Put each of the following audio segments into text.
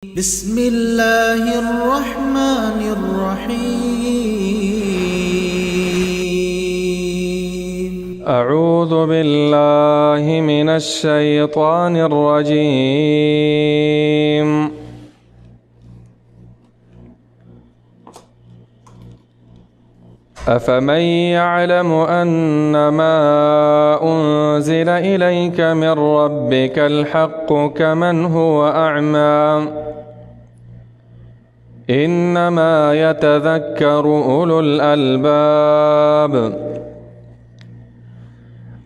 بسم الله الرحمن الرحيم. أعوذ بالله من الشيطان الرجيم. أفمن يعلم أنما أنزل إليك من ربك الحق كمن هو أعمى إنما يتذكر أولو الألباب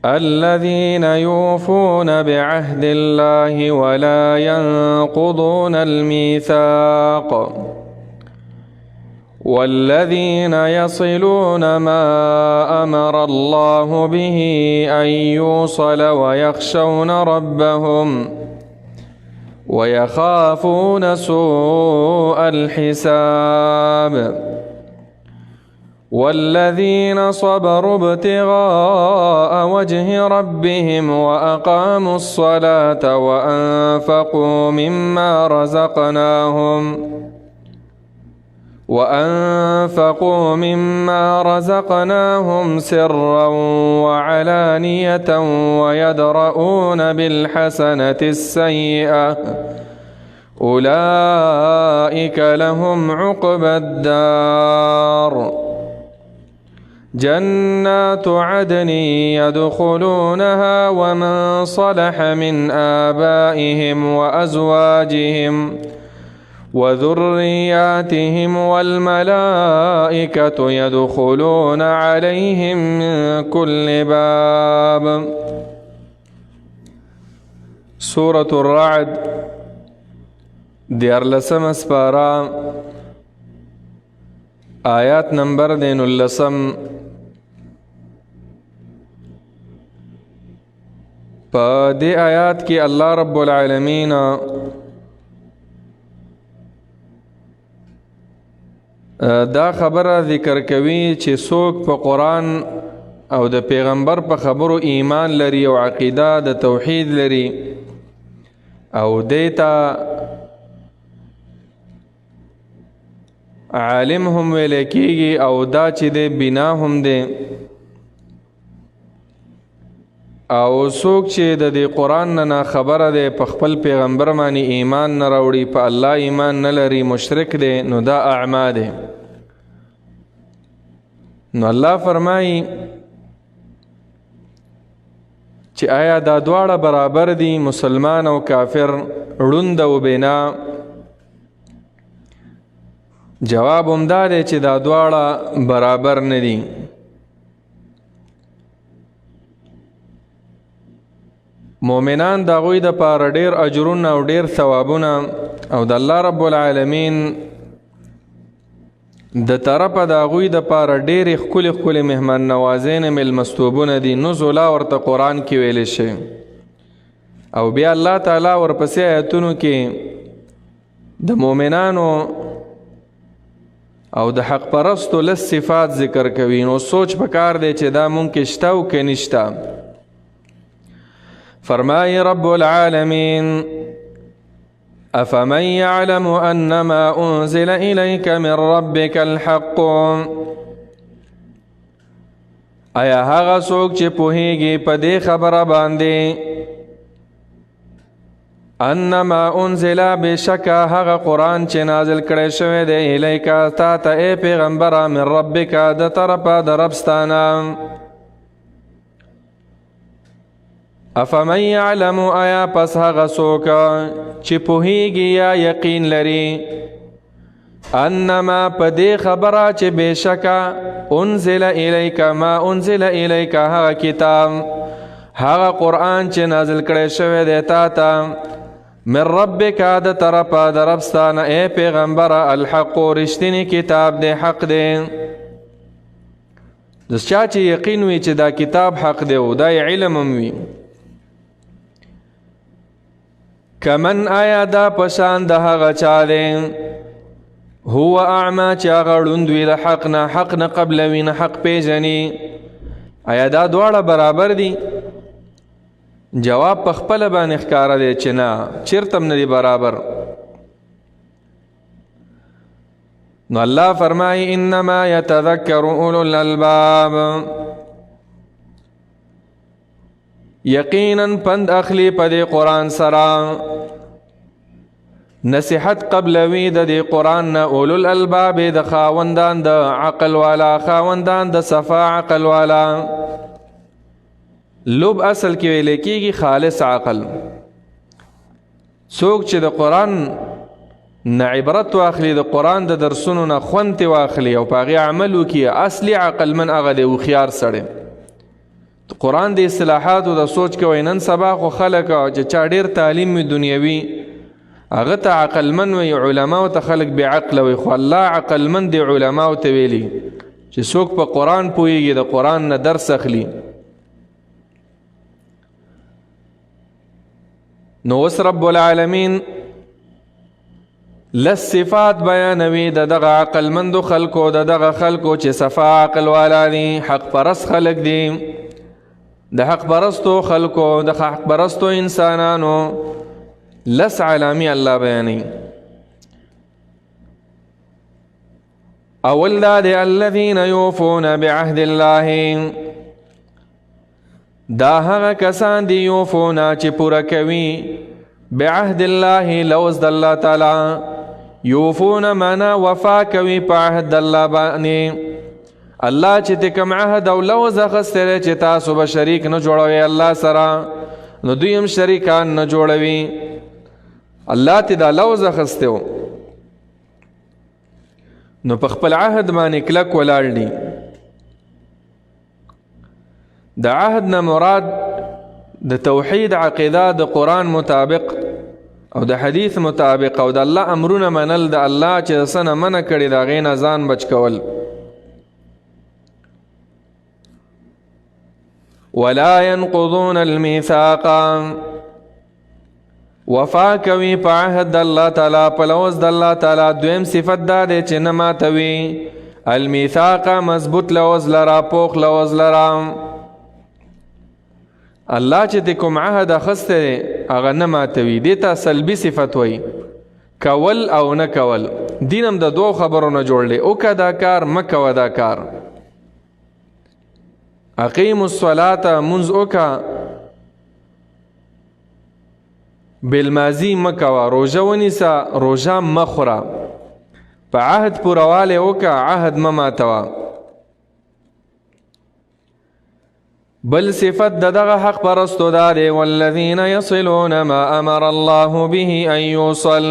الذين يوفون بعهد الله ولا ينقضون الميثاق والذين يصلون ما أمر الله به أن يوصل ويخشون ربهم ويخافون سوء الحساب والذين صبروا ابتغاء وجه ربهم وأقاموا الصلاة وأنفقوا مما رزقناهم سرا وعلانية ويدرؤون بالحسنة السيئة أولئك لهم عقبى الدار جنات عدن يدخلونها ومن صلح من آبائهم وأزواجهم وذرياتهم والملائكة يدخلون عليهم من كل باب. سورة الرعد دیارلسم اسپارا آیات نمبر 19 په دې آیات کې الله رب العالمین دا خبره ذکر کوي چې څوک په قرآن او د پیغمبر په خبرو ایمان لري او عقیده د توحید لري او دیتا عالم هم ویل کېږي او دا چې د بنا هم دی او څوک چې د دې قرآن نه خبره دی په خپل پیغمبر باندې ایمان نه راوړي په الله ایمان نه لري مشرک دی نو دا اعما دی. نو الله فرمایي چې آیا دا دواړه برابر دي مسلمان او کافر ړوند او بینا؟ جواب هم دا دی چې دا دواړه برابر نه دي. مؤمنان د هغوی د پاره ډېر اجرونه او ډېر ثوابونه او د الله رب العالمین د طرفه د هغوی د پاره ډېرې ښکلې ښکلې مهمان نوازۍ مېلمستوبونه دي. نزولا ورته قرآن کې ویلی شي او بیا الله تعالی ورپسې آیتونو کې د مؤمنانو او د حق پرستو لس صفات ذکر کوي. نو سوچ پکار دی چې دا مونږ کې شته او که نشته. فرمای رب العالمین افمن يعلم انما انزل اليك من ربك الحق ایا هغه څوک چې پوهیږي په دې خبره باندې انما انزل بشکا هغه قرآن چې نازل کړی شوی دی الیک تا ته ای پیغمبره من ربک د طرفه د ربستانه افمن يعلم آیا پس هغه څوک چې پوهیږي یا یقین لري انما په دې خبره چې بشکا انزل الیک ما انزل الیک هغه کتاب هغه قرآن چې نازل کړی شوی دی تا ته من ربک د طرفه د ربستانه ای پیغمبره الحق رښتینی کتاب دی حق دی. د چا چې یقین وي چې دا کتاب حق دی او دا علم هم وي کمن آیا دا پشان د هغه چا دی هو اعما چې هغه ړوند وي د حق نه قبل وي نه حق پیژني. آیا دا دواړه برابر دي؟ جواب په خپل باندې ښکارا دی چې نه چیرته نه دی برابر. نو الله فرمای انما یتذکر اولو الالباب، یقینا پند اخلی پا دی قرآن سرا، نصیحت قبلوی د دی قرآن نا اولو الالباب د خاوندان د عقل والا، خاوندان د صفا عقل والا. لب اصل کې ویل کېږي خالص عقل. څوک چې د قرآن نه عبرت واخلي، د قرآن د درسونو نه خوند واخلي او په هغې عمل وکړي، اصلي عقلمن هغه دی هوښیار سړی. قرآن د اصطلاحاتو د سوچ کوي. نن سبا خو خلک چې چا ډېر تعلیم وي دنیوي، هغه ته عقلمن وي، علماو ته خلک بې عقله وي، خو الله عقلمن دی علماو ته ویلي چې څوک په قرآن پوهېږي د قرآن نه درس اخلي. نو اوس رب العالمین لس صفات بیانوي د دغه عقلمندو خلکو، د دغه خلکو چې صفا عقل والا دي، حق پرست خلک دي. د حق پرستو خلکو، د حق پرستو انسانانو لس علامی الله بیانی. اول دا دی الذین یوفون بعهد الله، دا هغه کسان دی یوفونا چې پوره کوي بعهد الله لوز د الله تعالی. یوفون معنا وفا کوي په عهد الله باندې. الله چې ته کوم عهد او لوز اخیستی چې تاسو به شریک نه جوړوي الله سره، نو دوی هم شریکان نه جوړوي. الله ته دا لوز اخیستی و، نو په خپل عهد باندې کلک ولاړ دي. د عهد نه مراد د توحید عقیده د قرآن مطابق او د حدیث مطابق او د الله امرونه منل، د الله چې څه نه منع کړي د هغې نه ځان بچ کول. ولا ينقضون الميثاق، وفا کوي په عهد د الله تعالی، په لوز د الله تعالی. دویم صفت دا دی چې نه ماتوي المیثاق، مضبوط لوز لرا، پوخ لوز لرا. الله چې د کوم عهد اخیستی دی هغه نه ماتوي. دې ته سلبي صفت وایي، کول او نه کول. دین هم د دوو خبرو نه جوړ دی، وکړه دا کار، مه کوه دا کار. اقیم الصلاة، منځ وکړه، بالماضي مه کوه. روژه ونیسه، روژه مه خوره. په عهد پوروالی وکړه، عهد مه ماتوه. بل صفت دغه حق پرستو دا دی والذین یصلون ما امر الله به ان یوصل.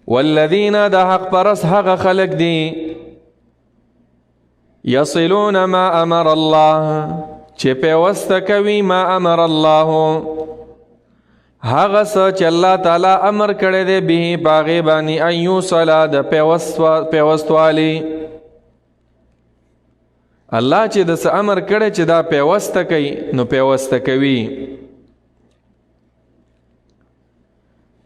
والذین دا حق پرست هغه خلق دی یصلون ما امر الله، چې پیوسته کوي ما امر الله، هغه څه چې الله تعالی امر کړی دی به په هغې باندې ان یوصل، د پیوستوالی. الله چې د څه امر کړی چې دا پیوسته کوي نو پیوسته کوي.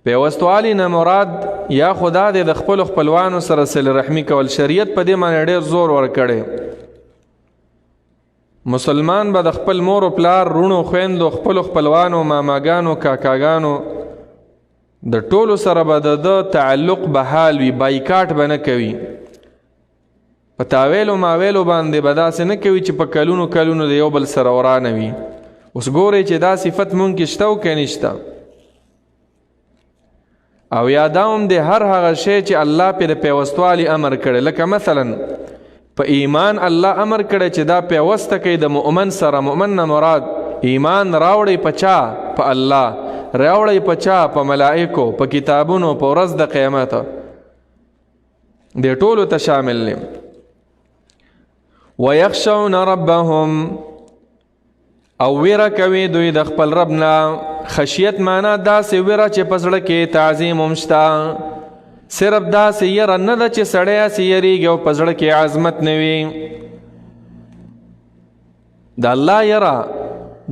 پیوستوالی نه مراد یا خدا دې د خپل خپلوانو سره صله رحمی کول. شریعت په دې باندې ډېر زور ورکړی. مسلمان به د خپل مور او پلار، رونو، خویندو، خپل خپلوانو، ماماګانو، کاکاګانو د ټولو سره به د تعلق به حال وي، بایکاټ به نه کوي. په تاویلو ماویلو باندې به داسې نه کوي چې په کلونو کلونو د یو بل سره ورانه وي. اوس ګورئ چې دا صفت مونږ کې شته او که نشته. او یادوم د هر هغه شی چې الله پې د پیوستوالي امر کړی، لکه مثلا په ایمان الله امر کړی چې دا پیوسته کوي د مؤمن سره. مؤمن نه مراد ایمان راوړئ په چا؟ په الله. راوړئ په چا؟ په ملائکو، په کتابونو، په ورځ د قیامت. دې ټولو ته شامل دی. ويخشون ربهم، او ویره کوي دوی د خپل رب نه. خشیت معنا داسې ویره چې په زړه کې تعظیم هم شته. صرف داسې یره نه ده چې سړی هسې یریږي او په زړه کې عظمت نه وي. د الله یره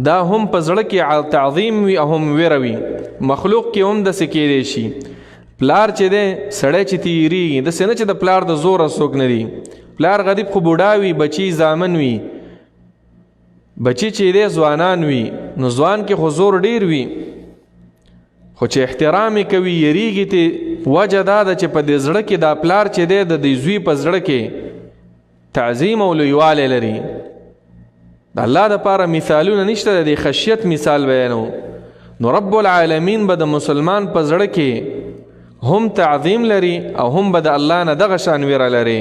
دا هم په زړه کې تعظیم وي او هم ویره وي. مخلوق کې هم داسې کیدی شي. پلار چې دی سړی چې تیریږي، داسې نه چې د پلار د زوره څوک نه دی. پلار غریب خو بوډا وي، بچی زامن وي. بچی چې دی ځوانان وي، نو ځوان کې خو زور ډیر وي، خو چې احترام یې کوي، یریږي ته وجه دا ده چې په دې زړه کې دا پلار چې دی د دې زوی په زړه کې تعظیم او لویوالی لري. د الله دپاره مثالونه نشته، د خشیت مثال بیانو. نو رب العالمین به د مسلمان په زړه کې هم تعظیم لري او هم به د الله نه دغه شان ویره لري.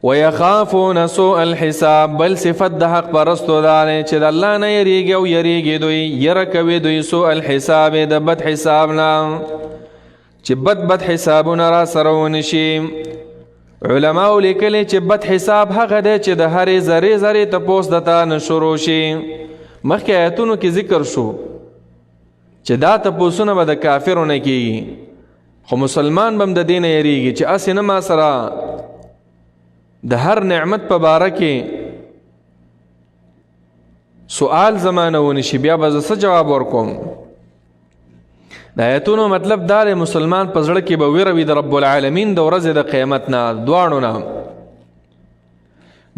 ويخافون سوء الحساب، بل صفت د حق پرستو دا دی چې د الله نه یریږي او یریږي دوی، یره کوي دوی سوء الحساب د بد حساب نه، چې بد حسابونه را سره ونشي. علماء لیکلي چې بد حساب هغه دی چې د هرې ذرې ذرې تپوس دته نه شروع شي. مخکې آیتونو کې ذکر شو چې دا تپوسونه به د کافرو نه کېږي، خو مسلمان به هم د دې نه یریږي چې هسې نه ما سره د هر نعمت په باره کې سوال زمانه ونشي، بیا به زه څه جواب ورکوم. د آیتونو مطلب دا دی مسلمان په زړه کې به ویره وي د رب العالمین د ورځې د قیامت نه، دواړو نه.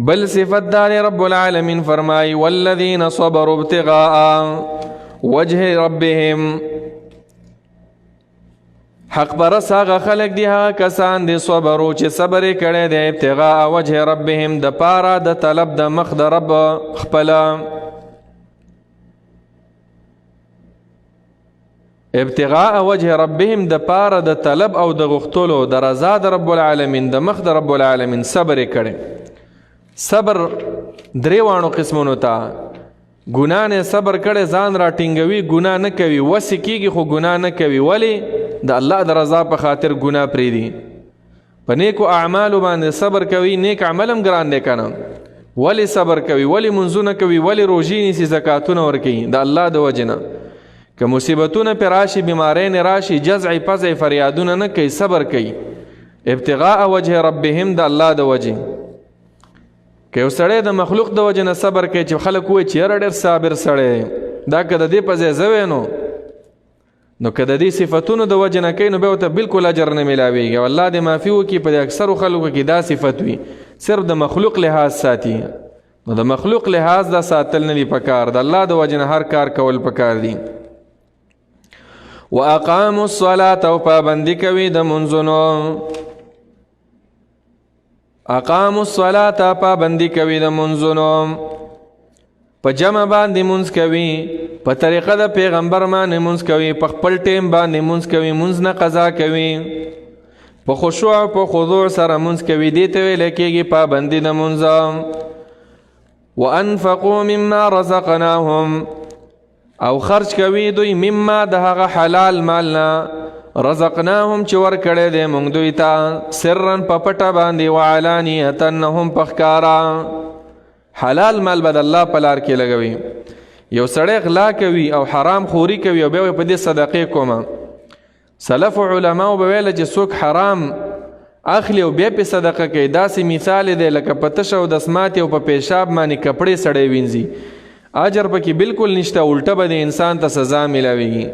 بل صفت دا دی رب العالمین فرمایي والذین صبروا ابتغاء وجه ربهم، حق پرس هغه خلق دی هغه کسان دی صبرو چې صبر یې کړی دی ابتغاء وجه ربهم د پاره د طلب د مخ د رب خپله. ابتغاء وجه ربهم د پاره د طلب او د غختلو د رضا د رب العالمین د مخ د رب العالمین صبر یې کړی. صبر درې وانو قسمونو ته، ګناه نه صبر کړی ځان را ټینګوي، ګناه نه کوي، وسې کېږي خو ګناه نه کوي. ولې؟ د الله د رضا په خاطر ګناه پرېږدي. په نیکو اعمالو باندې صبر کوي، نیک عمل هم ګران دی که نه. ولې صبر کوي؟ ولې منځونه کوي؟ ولې روژې نیسي، زکاتونه ورکوي؟ د الله د وجې نه. که مصیبتونه پې راشي، بیمارۍ راشي، جزع پزع فریادونه نه کوي، صبر کوي. ابتغاء وجه ربهم د الله د وجې. که یو سړی د مخلوق د وجې نه صبر کوي چې خلک وایي چې یاره ډېر صابر سړی دا، که د دې په ځای زه وی نو که د دې صفتونو د وجې نه کوي نو بیا ورته بلکل اجر نه میلاویږي. او الله دې معافي وکړي په دې اکثرو خلکو کې دا صفت وي، صرف د مخلوق لحاظ ساتي. نو د مخلوق لحاظ دا ساتل نه دي پکار، د الله د وجې نه هر کار کول پکار دي. واقاموا الصلاة، او پابندي کوي د منځونو. اقاموا الصلاة، پابندي کوي د منځونو، په جمع باندې منځ کوي، په طریقه د پیغمبر باندې منځ کوي، په خپل ټیم باندې منځ کوي، منځ نه قضا کوي، په خشوع او په خضوع سره منځ کوي، دې ته ویل کېږي پابندي د منځ. وانفقوا مما رزقناهم، او خرج کوي دوی مما د هغه حلال مالنا رزقناهم چې ورکړی دی موږ دوی ته، سرا په پټه باندې وعلانیة هم په ښکاره. حلال مال به د الله په لار کې لګوي. یو سړی غلا کوي او حرام خوري کوي او بیا په دې صدقې کومه، سلف علماو به ویله چې څوک حرام اخلي او بیا په صدقه کوي، داسې مثال دی لکه په تشه او دسماتې او په پیشاب باندې کپړې سړی وینځي، اجر پکې بالکل نشته، الټه به د انسان ته سزا ملاویږي.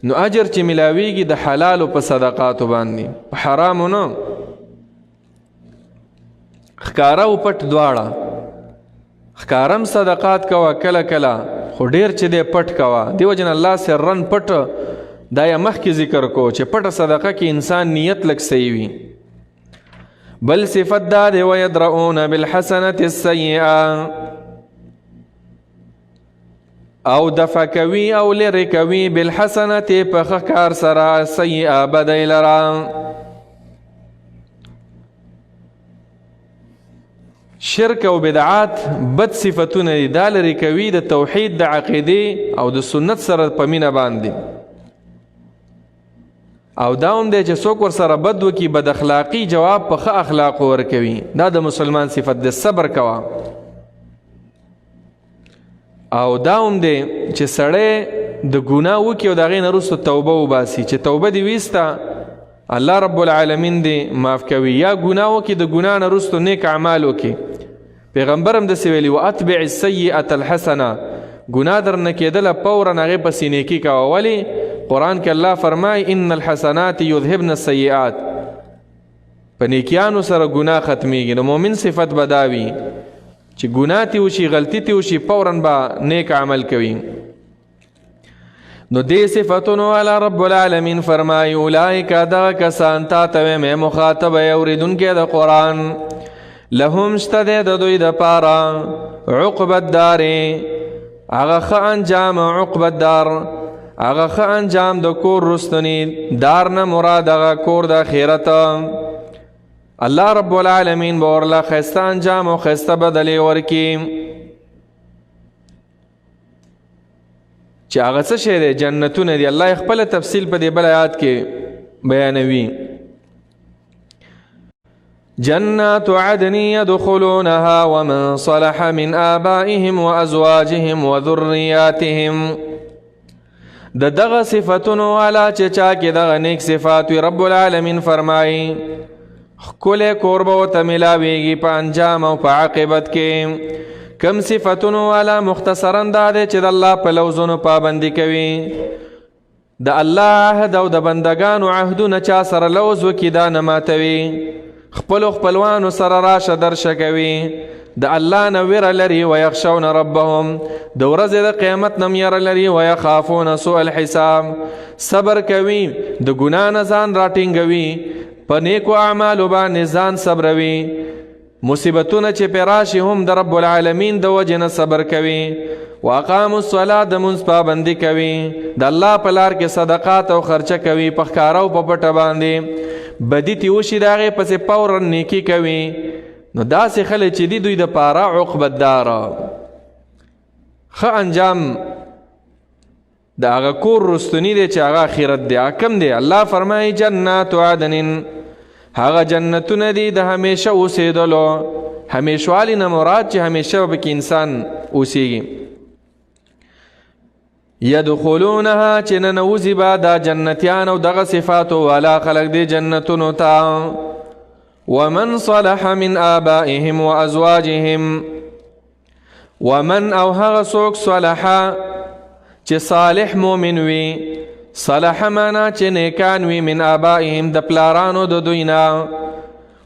نو اجر چې ملاویږي د حلالو په صدقاتو باندې، په حرامو نه. ښکاره او پټ دواړه، ښکارم صدقات کوه کله کله، خو ډیر چې دی پټ کوه. دیو جن الله سرن پټ دا یا مخکې ذکر کو چې پټه صدقه کې انسان نیت لږ صحیح وي. بل صفت دا دی ويدرؤون بالحسنة السیئه، او دفع کوي او لرې کوي بالحسنة په ښه کار سره سیئه بدی لره. شرک او بدعات بد صفتونه دي، دا لرې کوي د توحید د عقیدې او د سنت سره په مینه باندې. او دا هم دی چې څوک ورسره بد وکړي بد اخلاقي جواب په ښه اخلاقو ورکوي. دا د مسلمان صفت د صبر کوه. او دا هم دی چې سړی د ګناه وکړي او د هغې نه وروسته توبه وباسي، چې توبه دې ویسته الله رب العالمین دې معاف کوي. یا ګناه وکړي د ګناه نه وروسته نیک اعمال وکړي. پیغمبر هم داسې ویلي واتبع السیئة الحسنه، ګناه درنه کېدله فورا هغې پسې نیکي کوه. ولې؟ قرآن کې الله فرمایي ان الحسنات یذهبن السیئات، په نیکیانو سره ګناه ختمیږي. نو مؤمن صفت به دا وي چې ګناه تی وشي، غلطي تی وشي، فورا به نیک عمل کوي. نو دې صفتونو والا رب العالمین فرمایي اولئک دغه کسان تا ته مې مخاطب اوریدونکي د قرآن لهم شته د دوی دپاره عقبى الدار هغه ښه انجام عقبى الدار هغه ښه انجام د کور رستنی دار نه مراد هغه کور د آخرت الله رب العالمین به ورله ښایسته انجام او ښایسته بدلې ورکي چې هغه څه شی دی جنتونه دي الله خپل تفصیل په دې بل آیات کې بیانوي جنات عدن يدخلونها ومن صلح من آبائهم وأزواجهم وذرياتهم دغه صفتونو والا چې چا کې دغه نیک صفات وي رب العالمین فرمایي ښکلی کور به ورته میلاویږي په انجام او په عاقبت کې کم صفتونو والا مختصرا دا دی چې د الله په لوزونو پابندي کوي د الله عهد او د بندگانو عهدونه چا سره لوز وکړي دا نه ماتوي خپلو خپلوانو سره راشه درشه کوي د الله نه ویره لري ویخشون ربهم د ورځې د قیامت نه یره لري ویخافون سوء الحساب صبر کوي د ګناه نه ځان راټینګوي په نیکو اعمالو باندې ځان صبروي مصیبتونه چې پې راشي هم د رب العالمین د وجې نه صبر کوي واقاموا الصلاة د منځ پابندي کوي د الله په لار کې صدقات او خرچه کوي په ښکاره او په پټه باندې بدي تې وشي د هغې پسې فورا نیکي کوي نو داسې خلک چې دي دوی دپاره عقبى الدار ښه انجام د هغه کور رستنی دی چې هغه آخرت دی کم دی الله فرمایي جنات عدن هغه جنتونه دي د همیشه اوسېدلو همیشوالي نه مراد چې همیشه به کې انسان اوسېږي یدخلونها چې ننوځي به دا جنتیان او دغه صفاتو والا خلک دی جنتونو ته ومن صلح من آبائهم وأزواجهم ومن او هغه څوک صلح چې صالح مؤمن وي صلح معنا چې نیکان وي من آبائهم د پلارانو د دوینا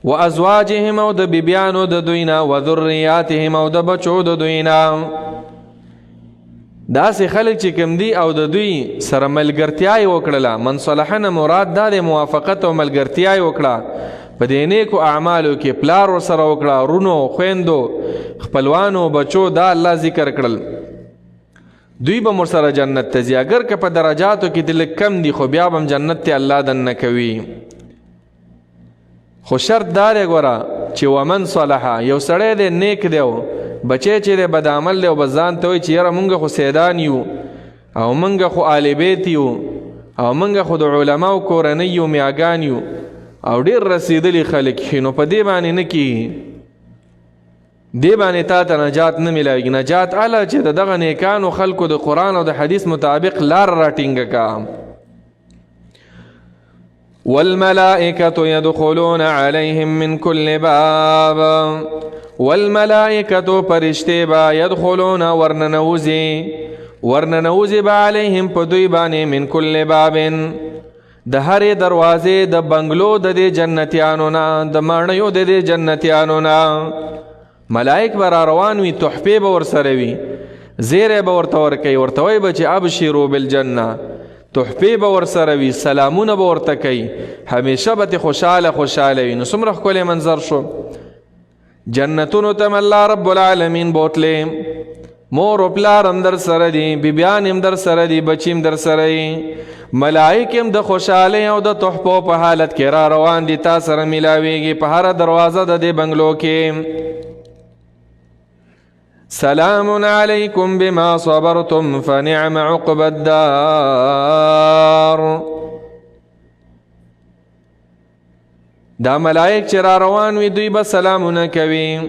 و ازواجهم او د بیبیانو د دوینا و ذریاتهم او د بچو د دوینا داسې خلک چې کوم دي او د دوی سره ملګرتیا یې وکړله من صلح نه مراد دا د موافقت او ملګرتیا یې وکړه په دې نیکو اعمالو کې پلار ورسره وکړه رونو خویندو خپلوانو بچو دا الله ذکر کړل دوی به مرسره جنت ته ځي اگر که په درجاتو کې د لږ کم دي خو بیا به هم جنت ته الله دننه کوي خو شرط دا دی ګوره چې ومن صلح یو سړی دی نیک دی بچی چې دی بد عمل دی او به ځان ته وایي چې یاره مونږ خو سیدان یو او مونږ خو آل بیت یو او مونږ خو د علماو کورنۍ یو میاګان یو او ډېر رسېدلي خلک ښي نو په دې باندې نه کېږي دې باندې تا ته نجات نه میلاویږي نجات هله چې د دغه نیکانو خلکو د قرآن او د حدیث مطابق لار راټینګه کا والملائکة يدخلون عليهم من كل باب والملائکة پرشتے با يدخلون ورننوزی با علیهم په دوی باندې من كل باب د هرې دروازې د بنگلو د دې جنتیانو نه د ماڼیو د دې جنتیانو نه ملائک به را روان وي تحفې به ورسره وي زیری به ورته ورکوي ورته وایي به چې ابشروا بالجنه تحفې به ورسره وي سلامونه به ورته کوي همیشه به تې خوشحاله وي نو څومره ښکلی منظر شو جنتونو ته الله رب العالمین بوتلې مور و پلار هم در سره دي بیبیان هم در سره دي بچی هم در سره دي ملائک هم د خوشحالۍ او د تحفو په حالت کې را روان دي تا سره میلاویږي په هره دروازه د دې بنګلو کې سلام علیکم بما صبرتم فنعم عقبى الدار دا ملائک چې را روان وي دوی به سلامونه کوي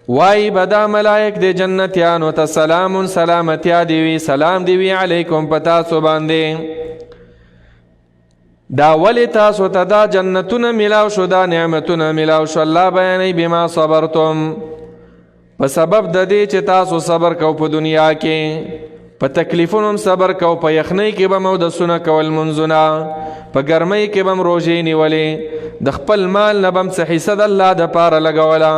وای به دا ملائک د جنتیانو ته سلام سلامتیا دی وي سلام دی وي علیکم په تاسو باندې دا ولی تاسو ته دا جنتونه ملاو شو دا نعمتونه ملاو شو الله بیانوي بما صبرتم په سبب د دې چې تاسو صبر کو په دنیا کې په تکلیفونو صبر کو په یخنۍ کې به مودسونه کول منځونه په ګرمۍ کې به روژې نیولې د خپل مال نه به څه حصه د الله دپاره لګوله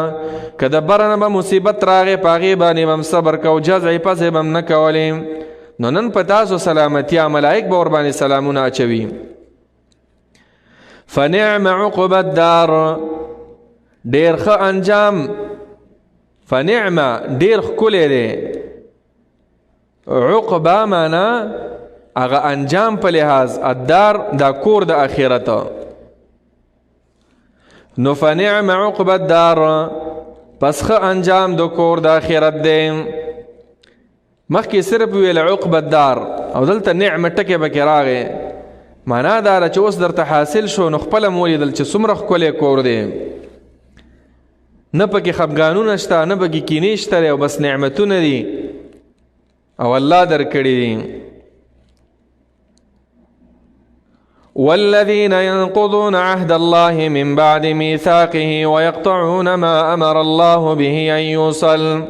که د بره نه به مصیبت راغې په هغې باندې به صبر کو جزع پسې به نه کولې نو نن په تاسو سلامتیا ملائک به ورباندې سلامونه اچوي. فنعم عقب الدار ډیر ښه انجام، فنعم ډیر ښکلی دی، عقبه معنا هغه انجام په لحاظ، الدار دا کور د آخرت. نو فنعم عقب الدار پس ښه انجام د کور د آخرت دی. مخکې صرف ویل عقب الدار او دلته نعمه ټکې پکې راغی، معنا دا ده چې اوس درته حاصل شو نو خپله مو ولیدل چې څومره ښکلی کور دی، نه پکې خفګانونه شته، نه پکې کینې شته او بس نعمتونه دي او الله درکړي دي. والذين ينقضون عهد الله من بعد ميثاقه ويقطعون ما أمر الله به أن يوصل.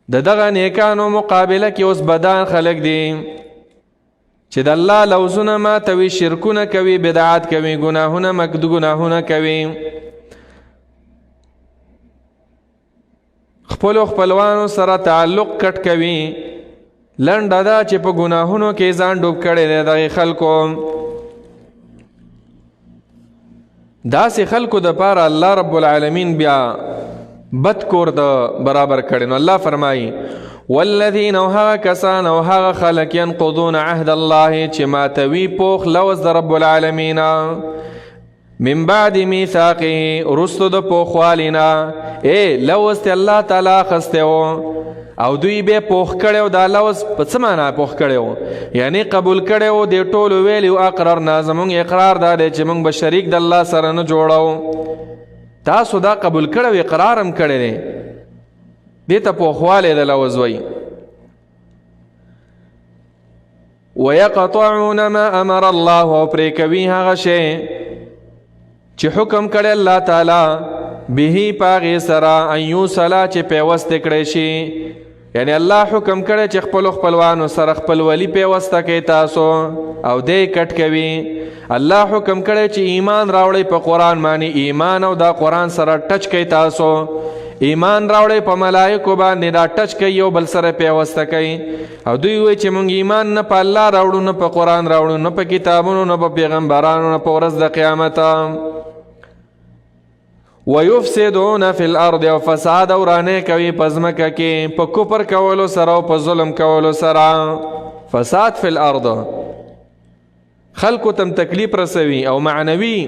دغه نیکانو مقابله کې اوس بدان خلق دي چې د الله لوزونه ماتوي، شرکونه کوي، بدعات کوي، ګناهونه کوي، خپلوانو سره تعلق کټ کوي. لنډه دا چې په ګناهونو کې ځان ډوب کړی دی دغې خلکو. داسې خلکو دپاره الله رب العالمین بیا بد کور د برابر کړی. نو الله فرمایي والذین او هغه کسان او هغه خلک ینقضون عهد الله چې ماتوي پوخ لوز د رب العالمین من بعد میثاقه وروستو د پوخوالینا، لوز ته الله تعالی اخستی و او دوی به پوخ کړی و. دا لوز په څه معنا پوخ کړی و؟ یعنی قبول کړی و، دې ټولو ویلي و اقررنا، زمونږ اقرار دا دی چې موږ به شریک د الله سره نه جوړو. تاسو دا قبول کړی و، اقرار هم کړی دی، دې ته پوخوالی د لوز وایي. ویقطعون ما امر الله او پرې کوي هغه شی چې حکم کړی الله تعالی به پاغې سره ان یوصله چې پیوسته کړی شي. یعنی الله حکم کړی چې خپلوانو سره خپلولي پیوسته کوي تاسو او دې کټ کوي. الله حکم کړی چې ایمان راوړی په قرآن باندې، ایمان او دا قرآن سره ټچ کوي تاسو، ایمان راوړی په ملائکو باندې دا ټچ کوي یو بل سره پیوسته کوي. او دوی وایي چې مونږ ایمان نه په الله راوړو، نه په قرآن راوړو، نه په کتابونو، نه په پیغمبرانو، نه په ورځ د قیامت. ويفسدون في الارض او فساد ورانه کوي پزمکه کې په کفر کولو سره او په ظلم کولو سره. فساد فی الارض خلقو تم تکلیف رسوي، او معنوي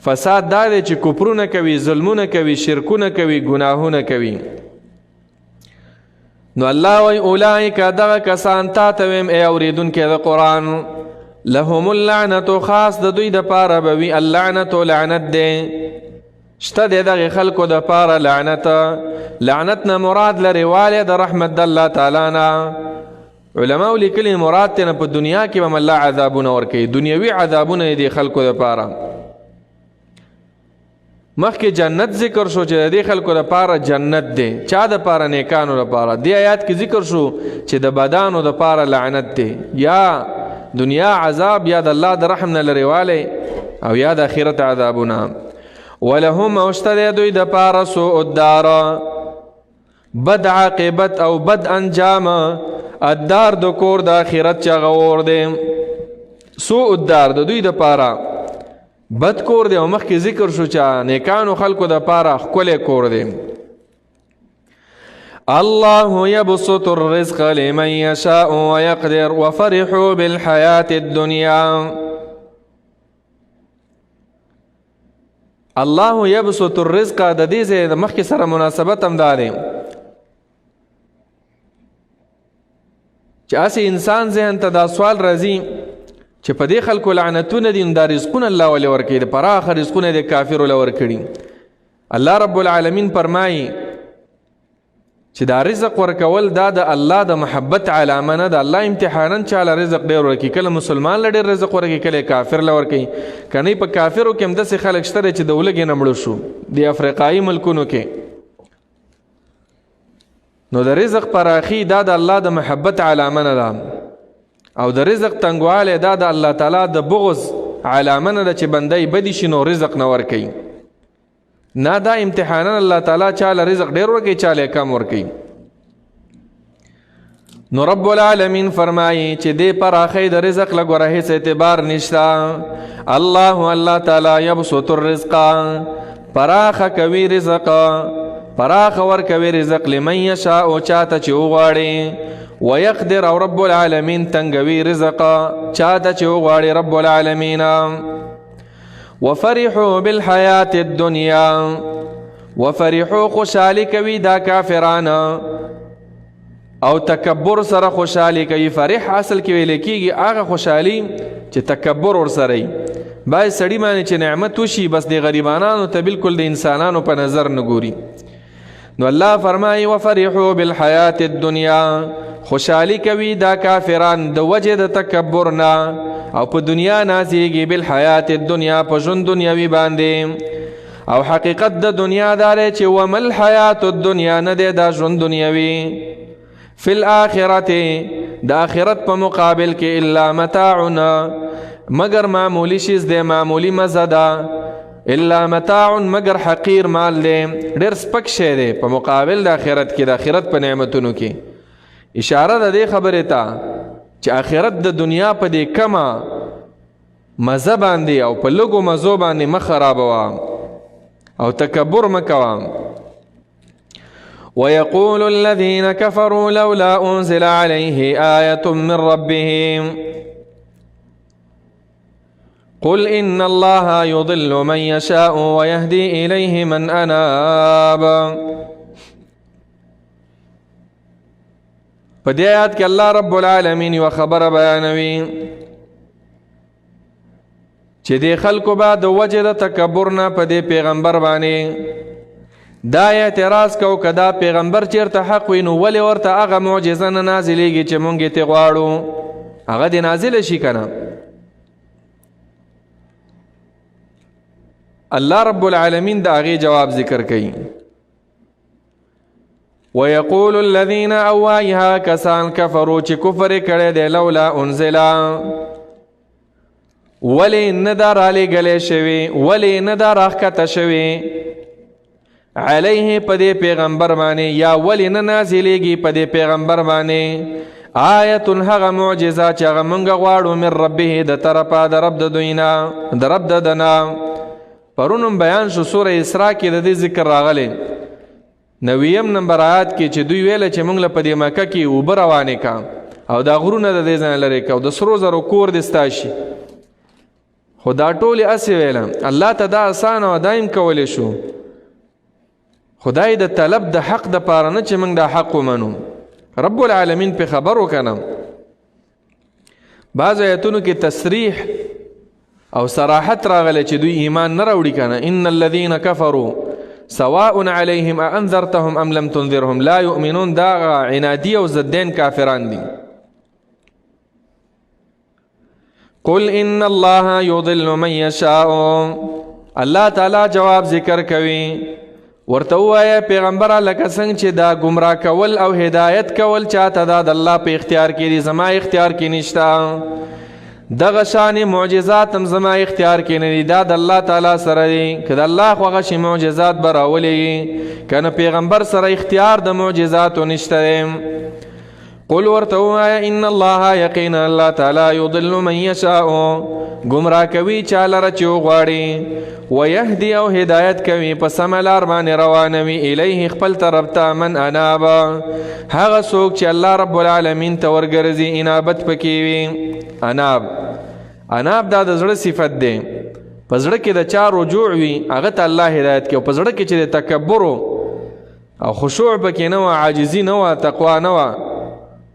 فساد دا دی چې کفرونه کوي، ظلمونه کوي، شرکونه کوي، گناهونه کوي. نو الله وی اولئک دغه کسان تا ته ویم ای اوریدونکي د قرآن، لهم اللعنة خاص د دوی د پاره به وي اللعنة لعنت دی، شته دی دغې خلکو د پاره لعنت. لعنت نه مراد لرې والی د رحمت د الله تعالی نه. علماء لیکلي مراد تېنه په دنیا کې به هم الله عذابونه ورکوي، دنیوي عذابونه یې د خلکو د پاره. مخکې جنت ذکر شو چې د دې خلکو د پاره جنت دی، چا د پاره؟ نیکانو د پاره. دې آیات کې ذکر شو چې د بدانو د پاره لعنت دی، یا دنیا عذاب، یا د الله د رحم نه لرې والی، او یا د آخرت عذابونه. ولهم اوشته دوی د پاره سوء الدار بد عاقبت او بد انجام، الدار د کور د آخرت چې غور دی. سوء الدار د دوی د پاره بد کور دی، او مخکې ذکر شو چې نیکانو خلکو د پاره ښکلی کور دی. الله يبسط الرزق لمن يشاء ويقدر وفرحوا بالحياة الدنيا. الله يبسط الرزق د دې ځای د مخکې سره مناسبت هم دا دی چې هسې انسان ذهن ته دا سوال راځي چې په دې خلکو لعنتونه دي، دا رزقونه الله ولې ورکوي؟ د پراخه رزقونه د کافرو له ورکړي. الله رب العالمین فرمایي چې دا رزق ورکول دا د الله د محبت علامه نه ده. الله امتحانا چاله رزق ډېر ورکوي، کله مسلمان له ډېر رزق ورکوي، کله کافر له ورکوي. که نه په کافرو کې هم داسې خلک شته چې د ولږې نه مړه شو د افریقایي ملکونو کې. نو د رزق پراخي دا د الله د محبت علامه نه ده، او د رزق تنګوالی دا د الله تعالی د بغض علامه نه ده چې بندی بدي شي نو رزق نه ورکوي. نه، دا امتحانا الله تعالی چاله رزق ډیر ورکوي، چاله کم ورکوي. نو رب العالمین فرمایي چې دې پراخی د رزق لګوره هیڅ اعتبار نشتا. الله تعالی یبسط الرزق پراخه کوي رزق، پراخه ورکوي رزق لمن یشاء چاته چې وغواړي، ويقدر او رب العالمین تنګوي رزق چاته چې وغواړي رب العالمین. وفرحوا بالحیات الدنیا وفرحوا خوشحالی کوي دا کافران او تکبر سره خوشحالی کوي. فرح اصل کې ویل کېږي هغه خوشحالی چې تکبر ورسره وي. باید سړی باندې چې نعمت وشي بس د غریبانانو ته بالکل د انسانانو په نظر نه ګوري. نو الله فرمایي وفرحوا بالحیات الدنیا خوشحالی کوي دا کافران د وجه د تکبر نه او په دنیا نازیږي بالحیات الدنیا په ژوند دنیاوي باندې. او حقیقت د دنیا داره چې ومل حیات الدنیا نه دی دا ژوند دنیاوي فی الاخرت د آخرت په مقابل کې الا متاعنا مگر معمولی شیز دی، معمولی مزه ده. الا متاع مگر حقیر مال دی، ډېر سپک شی دی په مقابل د آخرت کې، د آخرت په نعمتونو کې. اشاره ده دې خبرې ته چې آخرت د دنیا په دې کمه مزه باندې او په لږو مزو باندې مه خرابوه او تکبر مکوه. ويقول الذين كفروا لولا أنزل عليه آية من ربهم قل إن الله يضل من يشاء ويهدي إليه من أناب. په دې آیات کې الله رب العالمین یو خبره بیانوي چې دې خلکو به د وجه د تکبر نه په دې پیغمبر باندې دا اعتراض کو که دا پیغمبر چیرته حق وي نو ولې ورته هغه معجزه نه نازلیږي چې مونږ یې ترې غواړو، هغه دې نازله شي که نه. الله رب العالمین د هغې جواب ذکر کوي. ويقول الذين اوایها کسان کفرو چې کفر کړی دی لولا انزلا ولې نه دا رالیږلی شوي، ولې نه دا راښکته شوي علیه په دې پیغمبر باندې، یا ولې نه نازلیږي په دې پیغمبر باندې آیت هغه معجزه چې هغه مونږ غواړو من ربه د طرفه د رب د دوی نه د رب د ده نه. پرون بیان شو سوره اسراء کې د دې ذکر راغلی 90 نمبر آیات کې چې دوی ویله چې مونږ له په دې مکه کې اوبه روانې کا او دا غرونه د دې ځای لرې کا او د سرو زرو کور دې ستا شي. خو دا ټولې هسې ویله الله ته دا اسانه او دایم کولی شو، خدای د طلب د حق د پاره نه چې موږ دا حق ومنو. رب العالمین په خبر وکنه بعض آیتونو کې تصریح او صراحت راغلی چې دوی ایمان نه راوړي کنه. ان الذين كفروا سواء عليهم انذرتهم ام لم تنذرهم لا يؤمنون. دا عنادی او ضدین کافران دي. قل ان الله يضل من يشاء. الله تعالی جواب ذکر کوي ورته وایه پیغمبره لکه څنګه چې دا گمراه کول او هدایت کول چاته دا د الله په اختیار کې دي، زما اختیار کې نشته. دغه شان معجزات هم زما اختیار کې نه دي، دا د الله تعالی سره دي. که د الله خوښه شي معجزات به راولي، که نه پیغمبر سره اختیار د معجزاتو نشته دی. قل ورته ووایه ان الله یقینا الله تعالی یضل من یشاء گمراه کوي چا لره چې وغواړي، ویهدي او هدایت کوي په سمه لار باندې روانوي الیه خپل طرف ته من اناب هغه څوک چې الله رب العالمین ته ورګرځي انابت پکې وي. اناب دا د زړه صفت دی، په زړه کې د چا رجوع وي هغه ته الله هدایت کوي. په زړه کې چې د تکبر او خشوع پکې نه وه، عاجزي نه وه، تقوا نه وه،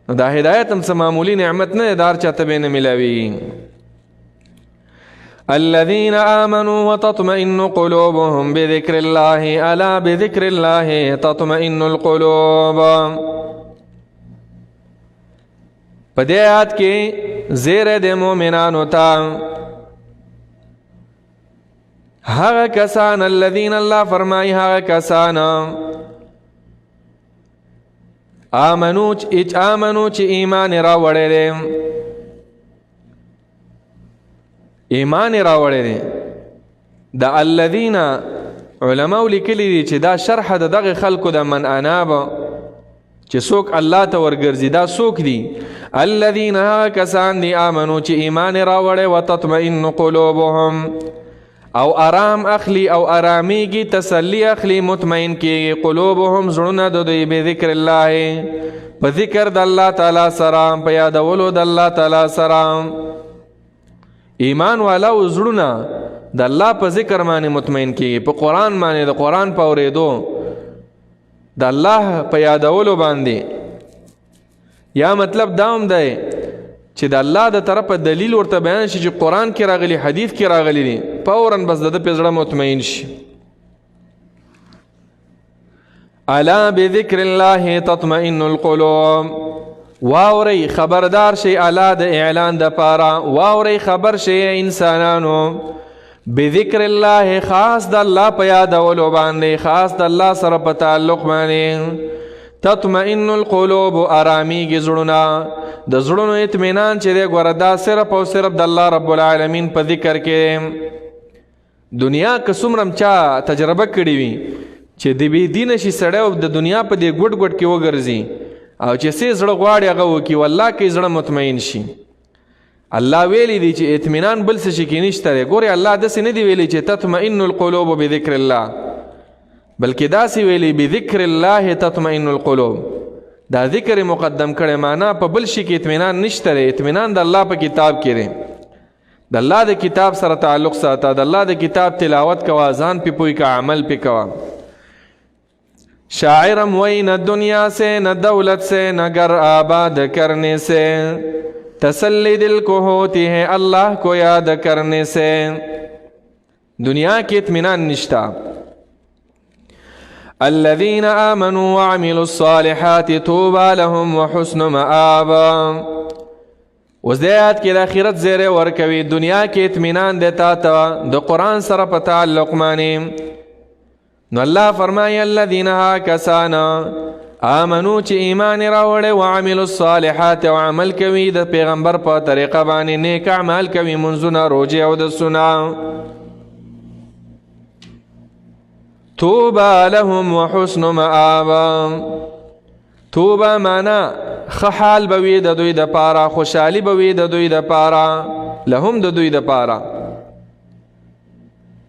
نو دا هدایت هم څه معمولی نعمت نه دی، دار چاته به نه ملاوي. الذين آمنوا وتطمئن قلوبهم بذكر الله ألا بذكر الله تطمئن القلوب. په دې آیات کې زیره د مؤمنانو ته هغه کسان الذين الله فرمایي هغه کسان آمنو چې ایمان راوړی دی، ایمان راوړی دی. د الذین علماء لیکلی دي چې دا شرح د دغه خلکو د من اناب چې څوک الله ته ورګرځي دا څوک دي الذين کسان دي آمنو چې ایمان راوړې وتطمئن قلوبهم او آرام اخلي او آرامیږي تسلی اخلي مطمئن کېږي قلوبهم زړونه د دوی بذکر الله په ذکر د الله تعالی سره په یادولو د الله تعالی سره ایمان والا زړونه د الله په ذکر باندې مطمئن کېږي په قرآن باندې د قرآن په اورېدو د الله په یادولو باندې یا مطلب دا هم دی چې د الله د طرفه دلیل ورته بیان شي چې قرآن کې راغلی حدیث کې راغلی دي فوراً بس د په زړه مطمئن شي الا بذکر الله تطمئن القلوب واوري خبردار شي الا د اعلان د پاره واوري خبر شي انسانانو بذکر الله خاص د الله په یادولو باندې خاص د الله سره په تعلق باندې تطمئن القلوب آرامیږي زړونه د زړونو اطمینان چې دی ګوره دا صرف او صرف د الله رب العالمین په ذکر کې دنیا که څومره چا تجربه کړې وي چې د بې دینه شي سړی او د دنیا په دې ګوټ ګوټ کې وګرځي او چې څه زړه غواړي هغه وکړي والله کې زړه مطمئن شي الله ویلی دی چې اطمینان بل څه شي کې نشته دی ګورې الله داسې نه دی ویلی چې تطمئن القلوب بذکر الله بلکې داسې ویلی بذکر الله تطمئن القلوب دا ذکر مقدم کړي معنا په بل شي کې اطمینان نشته دی اطمینان د الله په کتاب کې دی د الله د کتاب سره تعلق ساته د الله د کتاب تلاوت کوه ځان پې پوی کا عمل پې کوه شاعرم وی نہ دنیا سے نہ دولت سے نہ گھر آباد کرنے سے تسلی دل کو ہوتی ہے اللہ کو یاد کرنے سے دنیا کی اطمینان نشتا الذین آمنوا وعملوا الصالحات توبا لهم وحسن مآب وزدیات کی الاخرت زیر ورکوی دنیا کی اطمینان دیتا تا دو قرآن سر پا تعلق مانی نو الله فرمایي الذين کسانا آمنو چې ایمان راوړي وعملوا الصالحات او عمل کوي د پیغمبر په طریقه باندې نیک اعمال کوي منځونه روزه او د سنا توبه لهم وحسن مآب توبه معنا خحال بوي د دوی د پاره خوشحالي بوي د دوی د پاره لهم د دوی د پاره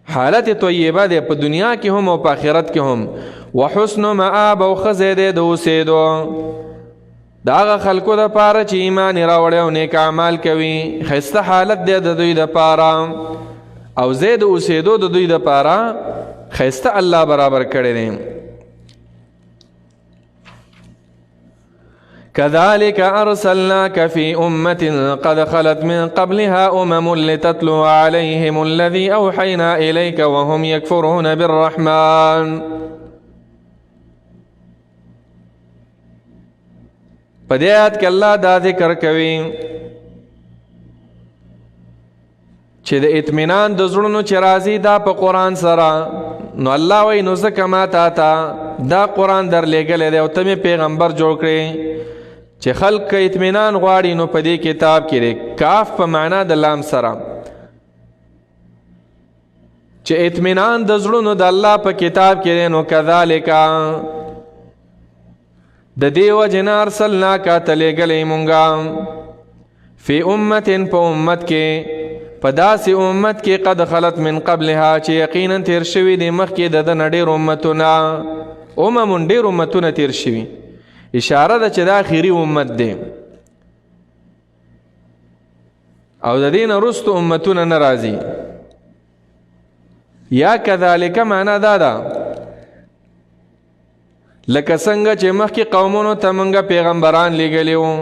حالت طیبه ده په دنیا کې هم او په آخرت کې هم وحسن مآب او خزه ده د اوسېدو د هغه خلکو د پاره چې ایمان راوړي او نیک اعمال کوي ښایسته حالت ده د دوی د پاره او زید اوسېدو د دوی د پاره ښایسته الله برابر کړی دی كذلك أرسلناك في أمة قد خلت من قبلها أمم لتتلو عليهم الذي أوحينا إليك وهم يكفرون بالرحمن پدیات کې الله دا ذکر کوي چې د اطمینان د زړونو چې راځي دا په قرآن سره نو الله وایي نو ځکه ما تا دا قرآن در لېږلی دی او ته مې پیغمبر جوړ کړې چې خلق اطمینان غواړي نو په دې کتاب کې دی کاف په معنا د لام سره چې اطمینان د زړونو د الله په کتاب کې دی نو کذالک د دې وجې نه ارسلناک ته لېږلی مونږه فی امت په امت کې په داسې امت کې قد خلت من قبلها چې یقینا تیر شوي دي مخکې د ده نه ډېر امتونه ډېر امتونه تیر شوي اشاره ده چې دا آخري امت دی او د دې نه وروسته امتونه نه راځي یا کذالک معنا دا ده لکه څنګه چې مخکې قومونو ته موږ پیغمبران لېږلي وو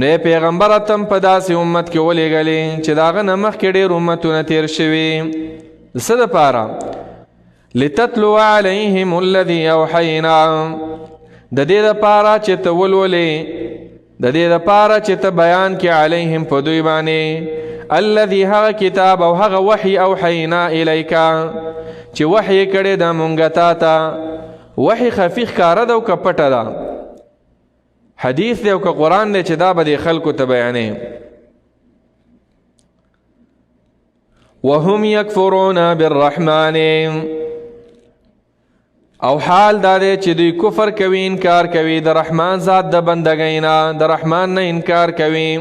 نو پیغمبر تم په داسې امت کې ولېږلي چې د هغه نه مخکې ډېر امتونه تیر شوي د څه دپاره لتتلو علیهم الذي اوحینا د دې دپاره چې ته ولولې د دې دپاره چې ته بیان کې علیهم په دوی باندې الذي هغه کتاب او هغه وحی اوحینا الیکا چې وحی کړی دا مونږ تا ته وحی خفي ښکاره ده او که پټه ده حدیث دی او که قرآن دی چې دا به دې خلکو ته بیانې وهم یکفرون بالرحمن او حال دا دی چې دوی کفر کوي، انکار کوي د رحمان ذات د بندګۍ نه، د رحمان نه انکار کوي.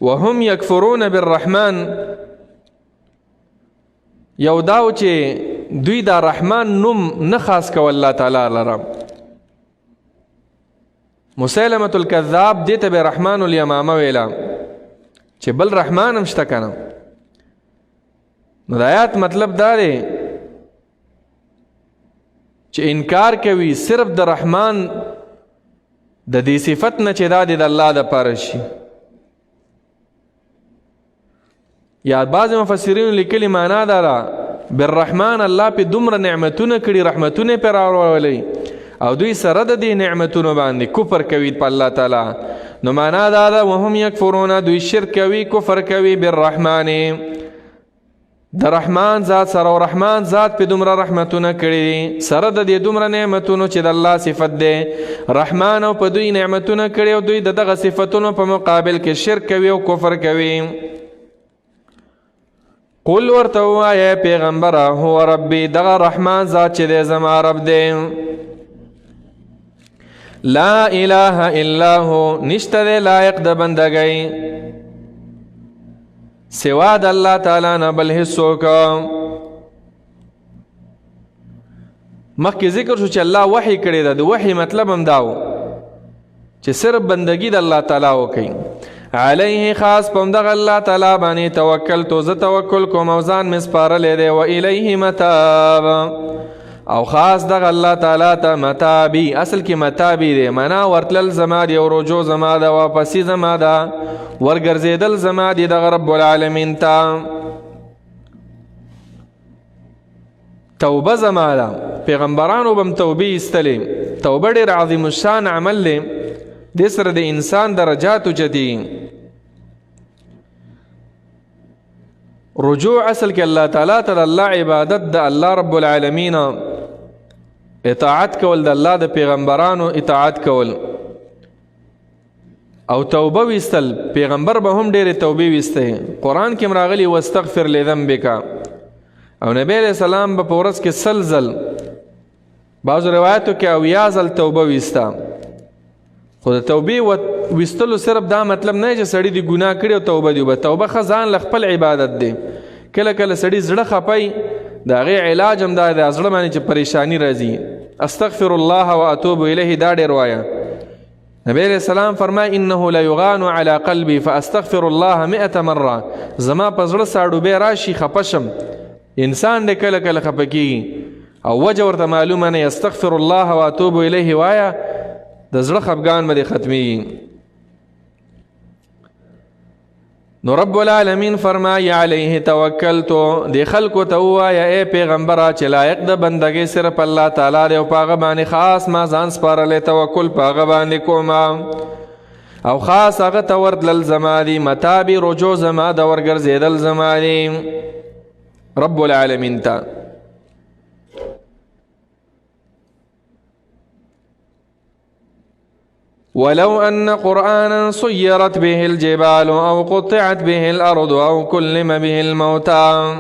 وهم یکفرون بالرحمن، یو داو چې دوی دا رحمان نوم نه خاص کو الله تعالی لره. مسیلمة الکذاب دیته به رحمان الیمامه ویلا چې بل رحمان هم شته کنه. نو د آیات مطلب دا دی چې انکار کوي صرف د رحمان د دې صفت نه چې دا د الله د پاره شي. یا بعض مفسرین لیکلي معنا دا ده بالرحمن الله په دومره نعمتونه کړي، رحمتونه پر راولي او دوی سره د دې نعمتونو باندې کفر کوي په الله تعالی. نو معنا دا ده وهم یکفرون، دوی شرک کوي، کفر کوي بالرحمن، د رحمان ذات سره. او رحمان ذات په دومره رحمتونه کړي سره د دې دومره نعمتونو چې د الله صفت ده. رحمان او په دوی نعمتونه کړي او دوی دغه صفتونو په مقابل کې شرک کوي او کفر کوي. قل ورته وایه پیغمبره هو ربي، دغه رحمان ذات چې دی زما رب دی. لا اله الا هو، نشته دی لایق د بندګۍ سوا د الله تعالی نه بل هیڅوک. مخکې ذکر شو چې الله وحی کړی ده، د وحی مطلب هم داو چې صرف بندگی د الله تعالی وکړي. علیه خاص پم دغه الله تعالی باندې توکل تو، زه توکل کوم او ځان مې سپارلی دی. و الیه متاب، او خاص دغه الله تعالی ته متابی، اصل کې متابی دی معنا ورتلل زما دی او رجوع زما ده، واپسی زما ده، ورګرځېدل زما دی دغه رب العالمین ته. توبه زما ده، پیغمبرانو بم توبې ایستلې. توبه ډېر عظیم الشان عمل دی، دې سره د انسان درجات اوچتي. رجوع اصل کې الله تعالی ته د الله عبادت، د الله رب العالمین اطاعت کول، د الله د پیغمبرانو اطاعت کول. او توبه ویستل، پیغمبر به هم ډېرې توبې ویسته. قرآن کې راغلي واستغفر لذنبک، او نبی علیہ السلام به په ورځ کې سل ځل، بعضو روایتو کې 80 ځل توبه ویسته. خو د توبې ویستلو صرف دا مطلب نه چې سړی دی ګناه کړي او توبه دی. توبه ښه ځان له خپل عبادت دی. کله کله سړی زړه خپي، د هغې علاج هم دا دی زړه باندې چې پریشانی راځي، استغفر الله واتوب الیه، دا ډېر وایه. نبی علیہ السلام فرمای انه لا یغان علی قلبی فاستغفر الله 100 مره، زما په زړه ساړوبې راشي خپشم. انسان دی کله کله خپه کېږي او وجه ورته معلومه نه، استغفر الله واتوب الیه وایه، د زړه خفګان باندې ختمي. نو رب العالمین فرمایي علیه توکلتو، د خلکو ته ووایه ای پیغمبره چې لایق د بندګۍ صرف الله تعالی دی او په هغه باندې خاص ما ځان سپارلی، توکل په هغه باندې کومه او خاص هغه ته ورتلل زما دي، متابي رجوع زما د ورګرځېدل زما دي رب العالمین ته. ولو أن قرآنا صيرت به الجبال أو قطعت به الأرض أو كلم به الموتى.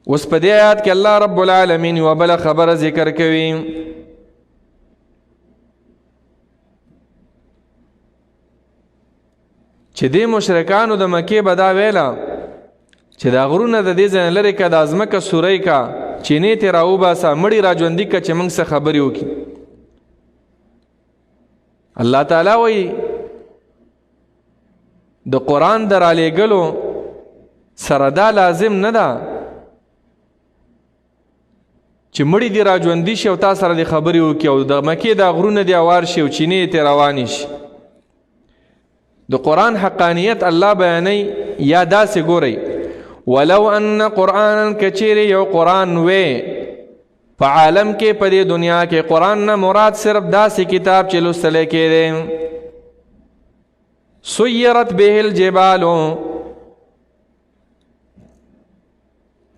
اوس په دې آیات کې الله رب العالمین یوه بله خبره ذکر کوي چې دې مشرکانو د مکې به دا ویله چې دا غرونه د دې ځای نه لرې که دا ځمکه سوری کا، چینې ترې راوباسه، مړي راژوندي که چې موږ څه خبرې وکړي. الله تعالی وایي د قرآن د رالیږلو سره دا لازم نه ده چې مړي دې راژوندي شي او تا سره دې خبرې وکړي او د مکې دا غرونه دې اوار شي او چینې ترې روانې شي. د قرآن حقانیت الله بیانوي. یا داسې ګورئ ولو ان قرآنا کچیری یو قرآن وی په عالم کې په دې دنیا کې قرآن نه مراد صرف داسې کتاب چې لوستلی کېدی، سیرت به الجبال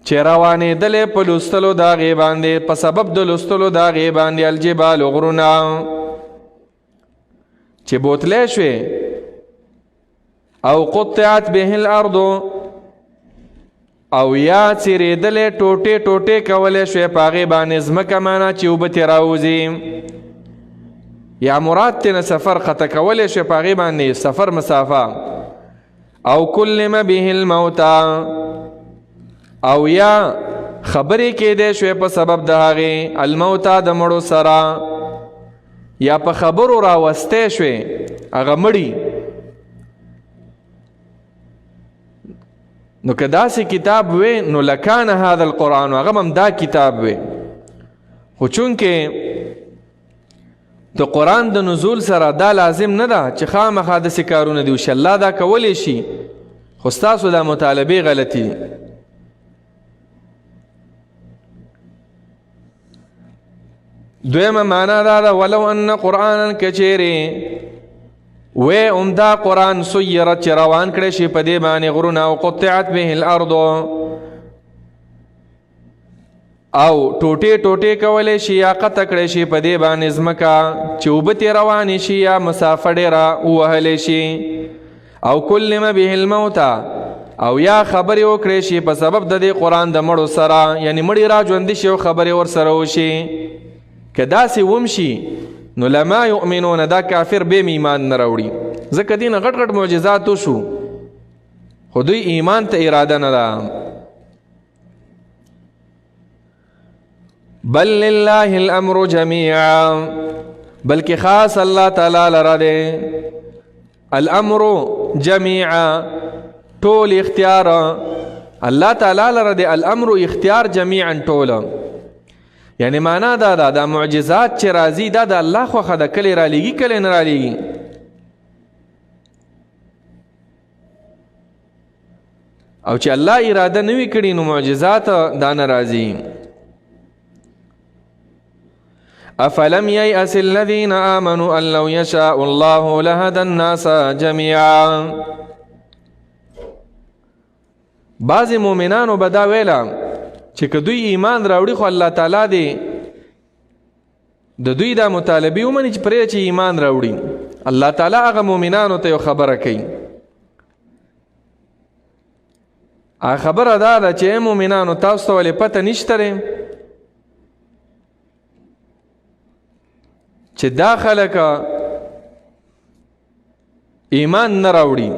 چې روانېدلې په لوستلو د هغې باندې، په سبب د لوستلو د هغې باندې الجبال غرونه چې بوتلی شوې، او قطعت به الارض او یا څیرېدلې ټوټې ټوټې کولی شوې په هغې باندې ځمکه معنا چې اوبه ترې راوځي یا مراد تېنه سفر خطه کولی شوې په هغې باندې سفر مسافه او کلم به الموتا او یا خبرې کېدی شوې په سبب د هغې الموتا د مړو سره یا په خبرو راوستی شوې هغه مړي نو که داسې کتاب وی نو لکان هذا القرآن هغه هم دا کتاب وی خو چونکې د قرآن د نزول سره دا لازم نه ده چې خامخا داسې کارونه دي وشي الله دا کولی شي خو ستاسو دا مطالبې غلطي دي دویمه معنا دا ده ولو ان قرآنا کچیرې وی دا قرآن سیرت چې روان کړی شي په دې باندې غرونه او قطعت به الارض او ټوټې ټوټې کولی شي یا قطع کړی شي په دې باندې ځمکه چې اوبه ترې روانې شي یا مسافه ډېره ووهلی شي او کلم به الموتا او یا خبرې وکړی شي په سبب د دې قرآن د مړو سره یعنی مړي را ژوندي شي او خبرې ورسره وشي که داسې ومشي نو لما یؤمنون دا کافر بیم ایمان نه راوړي ځکه دې نه غټ غټ معجزات وشو خو دوی ایمان ته اراده نه ده بل لله الامر جميعا بلکې خاص الله تعالی لره دی الامر جميعا ټول اختیار الله تعالی لره دی الامر اختیار جميعا ټول یعنی معنا دا معجزات چې راځي دا د الله خوښه ده کله رالیږي کله نه رالیږي او چې الله اراده نه وي کړې نو معجزات دا نه راځي افلم ییأس الذین آمنوا ان لو یشاء الله لهدى الناس جميعا بعضې مؤمنانو به دا ویله چې که دوی ایمان راوړي خو الله تعالی دی د دوی دا مطالبې ومني چې پرې چې ایمان راوړي الله تعالی هغه مؤمنانو ته یو خبره کوي هغه خبره دا ده چې مؤمنانو تاسو ته ولې پته نشته دی چې دا خلک ایمان نه راوړي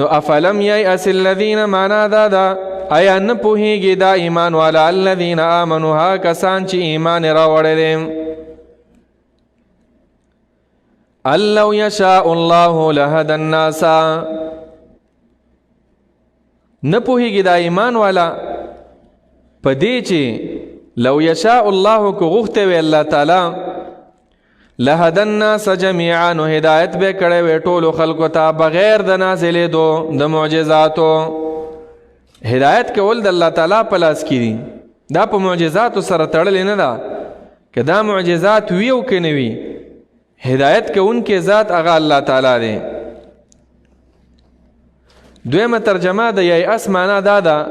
نو افلم ییأس الذین معنا دا آیا نه پوهیږي دا ایمان والا الذین آمنوا ها کسان چې ایمان راوړی دی ان لو یشاء الله لهدى الناس نه پوهیږي دا ایمان والا په دې چې لو یشاء الله کو غوښته وی الله تعالی لهدى الناس جميعا نو هدایت به کړی وی ټولو خلکو ته بغیر د نازلېدو د معجزاتو هدایت کول د الله تعالی په لاس کې دي دا په معجزاتو سره تړلې نه ده که دا معجزات وي او که نه وي هدایت کوونکی ذات هغه الله تعالی دی دویمه ترجمه د ییأس معنا دا ده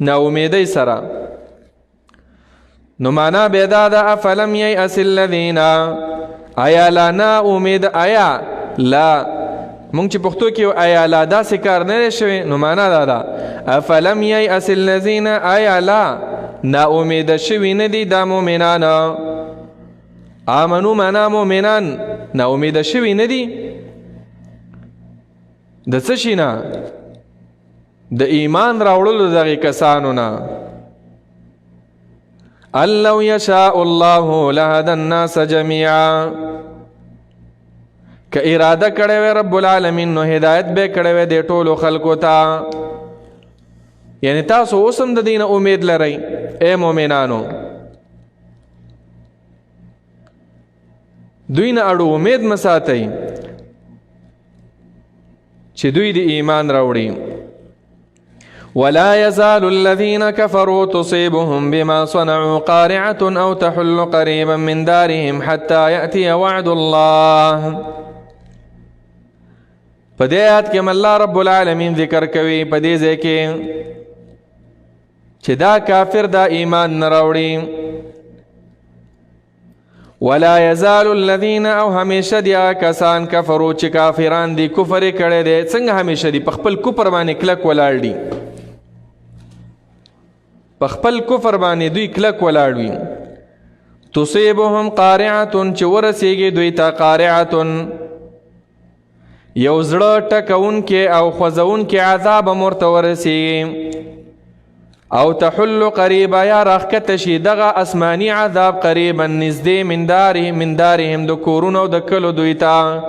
ناامیدۍ سره نو معنا به دا ده افلم ییأس الذین آیا لا نا امید آیا لا مونږ چې پښتو کې آیا لا داسې کار نه شوی نو معنا دا ده افلم ییأس الذین آیا لا نا امید شوي نه دي دا مؤمنان آمنو معنا مؤمنان نا امید شوي نه دي د څه شي نه د ایمان راوړلو دغې کسانو نه ان لو یشاء الله لهدى الناس جميعا که اراده کړی وی رب العالمین نو هدایت به کړی وی د ټولو خلکو ته یعنی تاسو اوس هم د دې نه امید لرئ اے مؤمنانو دوی نه اړو امید مه ساتئ چې دوی د ایمان راوړي ولا يزال الذين كفروا تصيبهم بما صنعوا قارعة أو تحل قريبا من دارهم حتى يأتي وعد الله په دې آیات کې الله رب العالمین ذکر کوي په دې ځای کې چې دا کافر دا ایمان نه راوړي ولا يزال الذين او همیشه دیا کسان کفرو چې کافران دي کفر کړي دي څنګه همیشه دي په خپل کفر باندې کلک ولاړ دي په خپل کفر باندې دوی کلک ولاړ وي تصيبهم قارعه چې ورسیږي دوی ته قارعه یو زړه ټکون کې او خوځون کې عذاب مرته ورسیږي او تحل قریبا یا راخکت شي دغه اسماني عذاب قریبا نزدې من دارهم د کورونو او د کلو دوی ته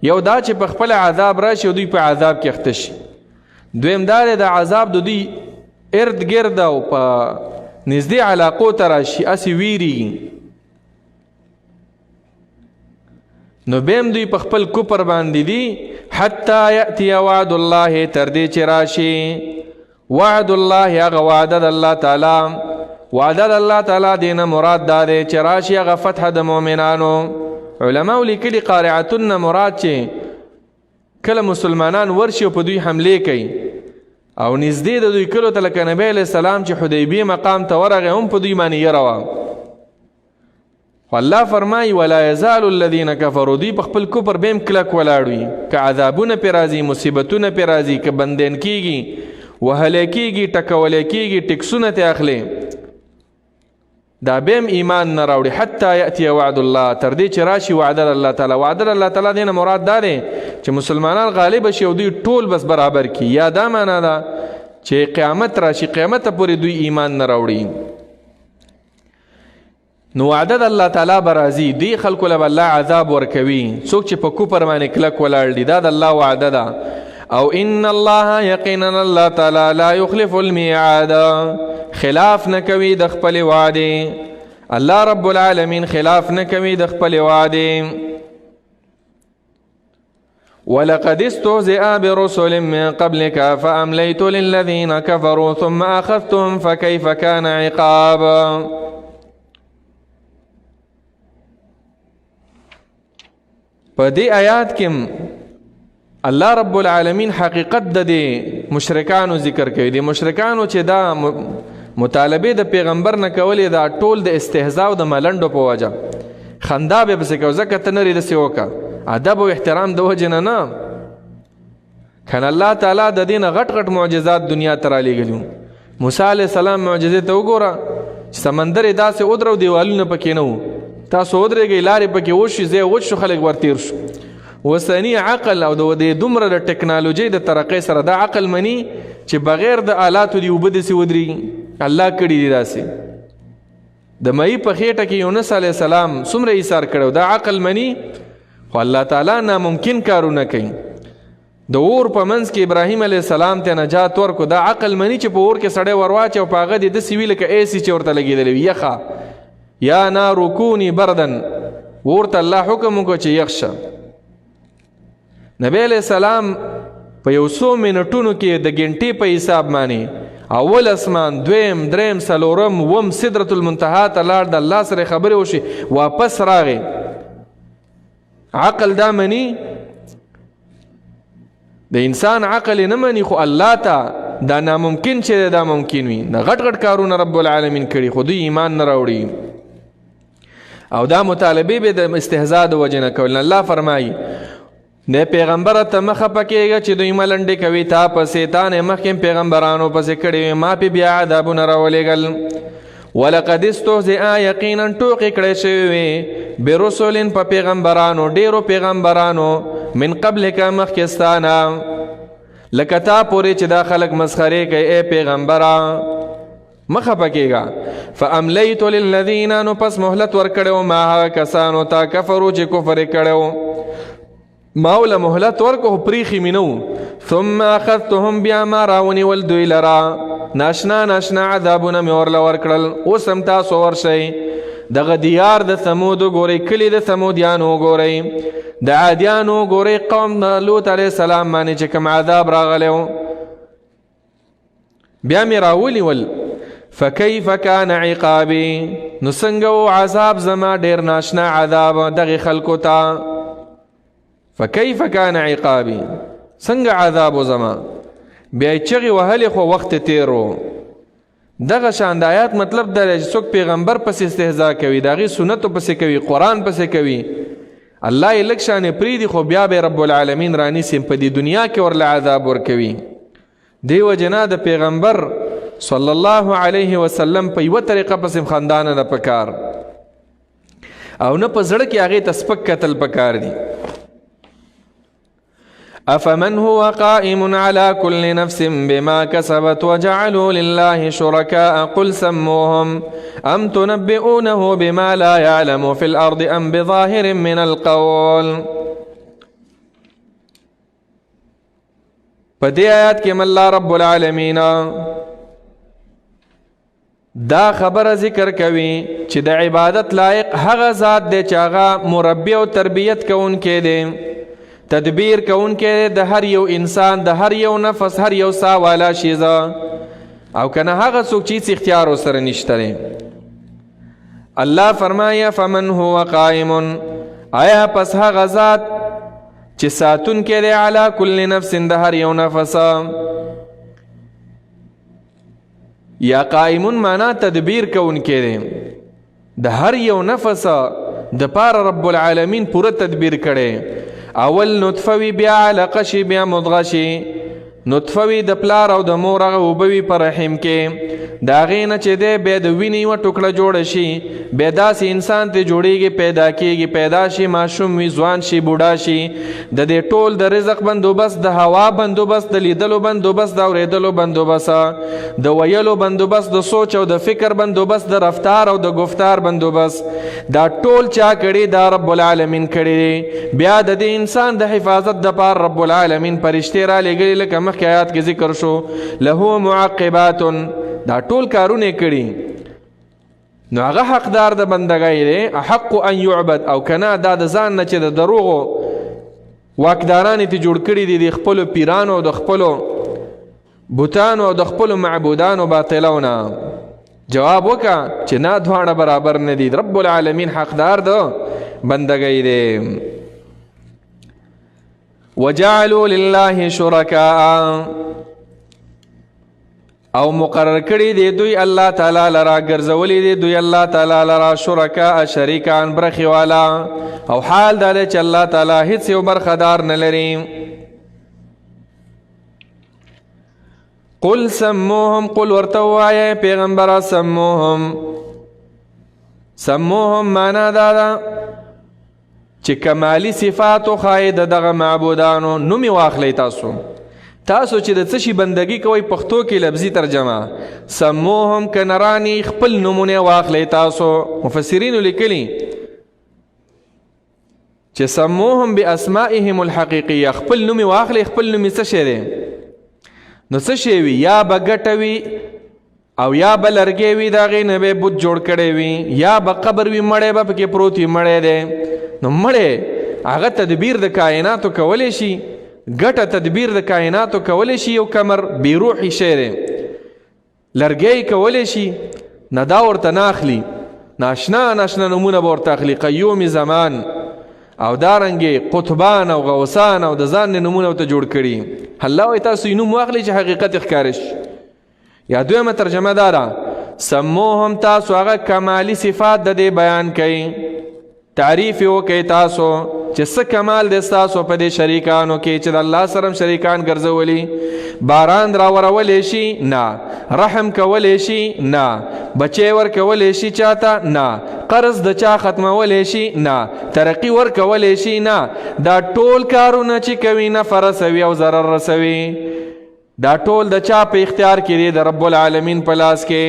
یو دا چې په خپل عذاب راشي دوی په عذاب کې اخته شي دویم دا د عذاب د دوی ارد گرد او په نزدې علاقو ته راشي اسی ویریږي نو بیم دوی په خپل کفر باندې دي حتی یأتی وعد الله تر دې چې راشي وعد الله هغه وعده د الله تعالی وعده د الله تعالی دینه مراد دا دی چې راشي هغه فتح د مؤمنانو علماء لیکلي قارعتن مراد چې کله مسلمانان ورشي په دوی حمله کوي او نږدې د دوی کلو ته لکه نبی علیه السلام چې حدیبیه مقام ته ورغی هم په دوی باندې یره وه والله فرمایي ولا یزال الذین کفروا دوی په خپل کفر بیم کلک ولاړ وي که عذابونه پرې راځي مصیبتونه پرې راځي که بندین کیږي وهلی کیږي ټکولی کیږي ټکسونه ته اخلي دا بیم ایمان نه راوړي حتی یأتی وعد الله تر دې چې راشي وعده د الله تعالی وعده د الله تعالی دینه مراد دا دی چې مسلمانان غالب شي او دوی ټول بس برابر کی یا دا معنا ده چې قیامت راشي قیامت پورې دوی ایمان نه راوړي نو وعده د الله تعالی برازي دی خلکو له الله عذاب ورکوي څوک چې په کفر باندې کلک ولاړ دي دا د الله وعده ده او ان الله یقینا الله تعالی لا یخلف الميعاد خلاف نکوي د خپل وعده الله رب العالمین خلاف نکوي د خپل وعده ولقد استهزئ برسل من قبلك فأمليت للذين كفروا ثم أخذتهم فكيف كان عقاب په دې آیات کې الله رب العالمین حقیقت د مشرکانو ذکر کوي د مشرکانو چې دا مطالبه د پیغمبر نه کولې دا ټول د استهزاء او د ملنډو په وجه خندا به پسې کو ځکه ته نری دسې وکړه ادب او احترام د وجه نه کنه الله تعالی د دین غټ غټ معجزات دنیا ته را لېږلي موسی علیه السلام معجزې ته وګوره چې سمندر داسې ودرو دیوالونه پکې نه وو تاسو ودرېږئ لارې پکې وشي ځای وچ شو خلک ورتیر شو وسنی عقل او د دومره د ټکنالوژۍ د ترقۍ سره دا عقل مني چې بغیر د آلاتو دی اوبه داسې ودرېږي الله کړي دي داسې د مئی په خېټه کې یونس علیه السلام څومره ایثار کړی دا عقل مني خو الله تعالی ناممکن کارونه کوي د اور په منځ کې ابراهیم علیه السلام ته نجات ورکو دا عقل مني چې په اور کې سړی ورواچي او په هغه دې داسې وي لکه ایسي چې ورته لګېدلی وي یخه یا نارو کونی بردن ورته الله حکم وکړو چې یخ شه نبی علیہ السلام په یو څو منټونو کې د ګنټې په حساب باندې اول اسمان دویم دریم څلورم وم سدرة المنتهى ته لاړ د الله سره خبرې وشي واپس راغی عقل دا مني د انسان عقل نه مني خو الله ته دا ناممکن چې دا ممکن وي د غټ غټ کارونه رب العالمین کړي خو دوی ایمان نه راوړي او دا مطالبه به د استهزاء د وجه نه کول الله فرمایي د پیغمبر ته مخه پکېږه چې دوی ملنډې کوي تا پسې تا نه مخکې پیغمبرانو پسې کړي ما پې بیا عذابونه راولېږل ولقد استهزئ یقینا ټوقې کړی شوي وې برسل په پیغمبرانو ډېرو پیغمبرانو من قبلک مخکې ستانه لکه تا پورې چې دا خلک مسخرې کوي ای پیغمبره مخه پکېږه فاملیت للذین نو پس مهلت ورکړی ما هغه کسانو ته کفرو چې کفر یې کړی ماوله مهلت ورکو پریخي مینو ثم اخذتهم بیا ما راونیول دوی لرا ناشنا ناشنا عذابونه مې ورله ورکړل اوس هم تاسو ورشئ دغه دیار د ثمود ګورئ کلي د ثمودیانو ګورئ د عادیانو ګورئ قوم د لوط علیه السلام باندې چې کوم عذاب راغلی و بیا مې راونیول فکیف کان عقابي نو څنګه و عذاب زما ډېر ناشنا عذاب دغې خلکو ته فكيف كان عقابي څنګه عذاب زما بیا چغې وهلې خو وخت تیرو دغه شان د آیات مطلب دا دی چې څوک پیغمبر پسې استهزاء کوي، د هغې سنتو پسې کوي، قرآن پسې کوي، الله یې لږ شانې پرېږدي خو بیا به رب العالمین رانیسي په دې دنیا کې ورله عذاب ورکوي. دې وجې نه د پیغمبر صلی الله علیه وسلم په یوه طریقه پسې خندانه نه پکار او نه په زړه کې هغې ته سپک کتل پکار دي. افمن هو قائم على كل نفس بما كسبت وجعلوا لله شركاء قل سموهم ام تنبئونه بما لا يعلم في الارض ام بظاهر من القول. په دې آیات کې الله رب العالمین دا خبره ذکر کوي چې د عبادت لایق هغه ذات دی چې هغه مربی او تربیت کوونکی دی، تدبیر کوونکی د هر یو انسان، د هر یو نفس، هر یو ساه والا شیزه، او کنه هغه څوک چې هیڅ اختیار ورسره نشته دی. الله فرمایي فمن هو قائم، آیا پس هغه ذات چې ساتونکی دی علی کل نفس د هر یو نفس، یا قائمون معنا تدبیر کوونکی دی، د هر یو نفس د پاره رب العالمین پوره تدبیر کړي. اول نطفوي بیا علقه شي بیا مضغه شي، نطفوي د پلار او د مور هغه اوبه وي په رحم کې، د هغې نه چې دی بیا د وینې یوه ټوکړه جوړه شي، بیا داسې انسان ته جوړیږي، پیدا کیږي، پیدا شي، ماشوم وي، ځوان شي، بوډا شي، د دې ټول د رزق بندوبست، د هوا بندوبست، د لیدلو بندوبست، د اورېدلو بندوبست، د ویلو بندوبست، د سوچ او د فکر بندوبست، د رفتار او د گفتار بندوبست، دا ټول چا کړي؟ دا رب العالمین کړي. بیا د دې انسان د حفاظت دپاره رب العالمین فرشتې را لېږلي، لکه مخکې آیات کې ذکر شو، له معقبات، دا ټول کارونه کړي. نو هغه حقدار د بندګۍ دی، احق ان يعبد، او کنه دا د ځان نه چې د دروغو واکداران ته جوړ کړي دي د خپلو پیرانو، د خپلو بوتانو او د خپلو معبودانو باطلونه. جواب وکړه چې نه، دواړه برابر نه دي. رب العالمین حقدار د بندګۍ دی. وجعلوا لله شرکاء، او مقرر کړي دی دوی الله تعالی لرا، ګرځولي دی دوی الله تعالی لرا شرکاء شریکان، برخې والا، او حال دا دی چې الله تعالی هیڅ یو برخدار نه لري. قل سموهم، قل ورته ووایه پیغمبره سموهم. سموهم معنا دا ده چې کمالی صفاتو ښایي د دغه معبودانو نومې واخلی. تاسو چې د څه شي بندګي کوئ، پښتو کې لفظي ترجمه سموهم کنرانی خپل نمونه واخلی. تاسو مفسرینو لیکلي چې سموهم باسمائهم الحقیقیه، خپل نومې واخلی. خپل نومې څه شی دی؟ نو څه شی وي؟ یا به ګټه وي او یا به لرګی وي، د هغې نه به بت جوړ کړی وي، یا به قبر وي، مړی به پکې پروت وي. مړی دی نو مړی هغه تدبیر د کائناتو کولی شي، ګټه تدبیر د کائناتو کولی شي. یو کمر بې روحي شی دی، لرګی کولی شي، نه دا ورته نه اخلي، ناشنا ناشنا نومونه به ورته اخلي، قیوم زمان او دارنګې قطبان او غوثان او د ځان نه نومونه ورته جوړ کړي. الله وایي تاسو یې نوم واخلئ چې حقیقت ښکاره شي. یا دویمه ترجمه دا ده سموهم، تاسو هغه کمالي صفات د دې بیان کوي، تعریف یې وکئ تاسو چې څه کمال دی ستاسو په دې شریکانو کې چې د الله سره شریکان ګرځولي. باران راورولی شي؟ نه. رحم کولی شي؟ نه. بچی ورکولی شي چاته؟ نه. قرض د چا ختمولی شي؟ نه. ترقی ورکولی شي؟ نه. دا ټول کارونه چې کوي نفع رسوي او ضرر رسوي، دا ټول د چا په اختیار کې دی؟ د رب العالمین په لاس کې.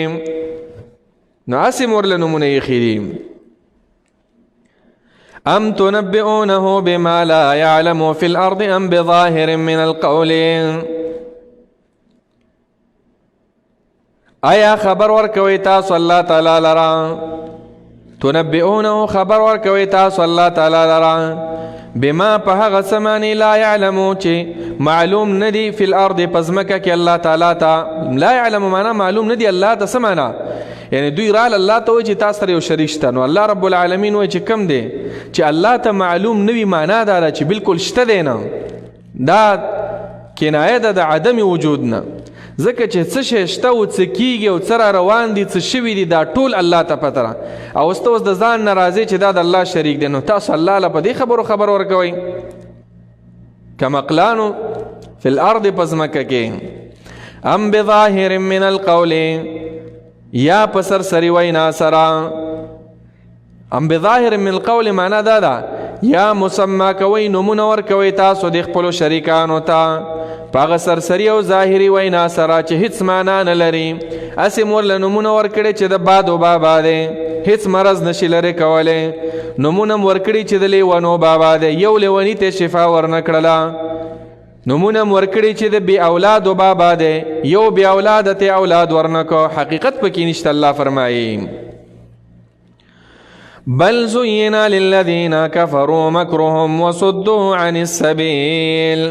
نو هسې ورله نومونه ایښي دي. ام تنبئونه بما لا يعلم في الارض ام بظاهر من القول، آیا خبر ورکوي تاسو الله تعالی لرا؟ تنبئونه خبر ورکوي تاسو الله تعالی لرا بما په هغه څه معنی لا يعلمو چې معلوم ندي فی الارض پزمکه کې الله تعالی ته. لا يعلم معنا معلوم ندي الله ته څه معنا؟ یعنی دوی رال الله ته وایي چې تاسو سره یو شریک شته، نو الله رب العالمین وایي چې کم دی چې الله ته معلوم نوي، معنا دا ده چې بالکل شته دی نه. دا کنایه ده د عدم وجود نه. ځکه چې څه شی شته او څه کیږي او څه را روان دي څه شوي دي دا ټول الله ته پته ده او اوس ته اوس د ځان نه راځئ چې دا د الله شریک دی نو تاسو الله له په دې خبرو خبر ورکوئ کمقلانو فی الارض په ځمکه کې ام بظاهر من القول یا په سرسري وینا سره ام بظاهر من القول معنا دا ده یا مسما کوئ نومونه ورکوئ تاسو د خپلو شریکانو ته په هغه سرسري او ظاهري وینا سره چې هیڅ معنا نه لري هسې مو ورله نومونه ورکړي چې د باد و بابا دی هیڅ مرض نشي لرې کولی نومونه م ورکړي چې د لیونو بابا دی یو لیوني ته شفا ورنه کړله نومونه م ورکړي چې د بې اولادو بابا دی یو بې اولاده ته اولاد ورنه کو حقیقت پکې نشته الله فرمایي بل زين للذين كفروا مكرهم وصدوا عن السبيل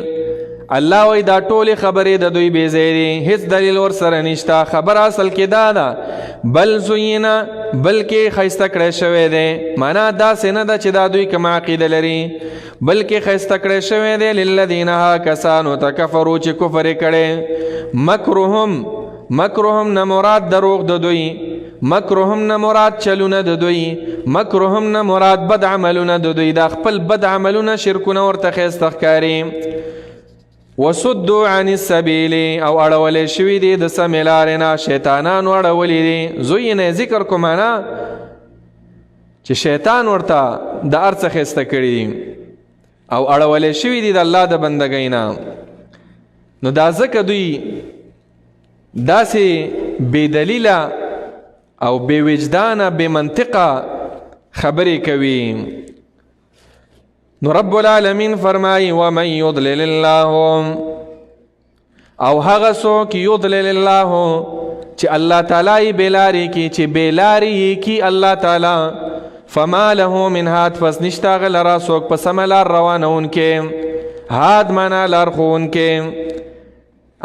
الله وی دا ټولې خبرې د دوی بې ځای دي هیڅ دلیل ورسره نشته خبر اصل کې دا ده بل زین بلکې ښایسته کړی شوی دی معنا داسې نه ده چې دا دوی کومه عقیده لري بلکې ښایسته کړی شوی دی للذین هغه کسانو ته کفرو چې کفر یې کړی مکرهم نه مراد دروغ د دوی مکرهم نه مراد چلونه د دوی مکرهم نه مراد بد عملونه د دوی دا خپل بد عملونه شرکونه ورته ښایسته ښکاري وصدوا عن السبيل او اړولې شوي دي د سمې لارې نه شیطانانو اړولې دي زوی نه ذکر کو معنا چې شیطان ورته د هر څه ښایسته کړي دي او اړولې شوي دي د الله د بندګۍ نه نو دا ځکه دوی داسې بې دلیله او بې وجدانه بې منطقه خبرې کوي نو رب العالمین فرمائی ومن یضلل الله او هغه څوک یضلل الله چې الله تعالی بلاری کی چې بلاری کی الله تعالی فما له من هاد پس نشتا غلرا څوک په سم لار روانون کې هاد معنا لار خون کې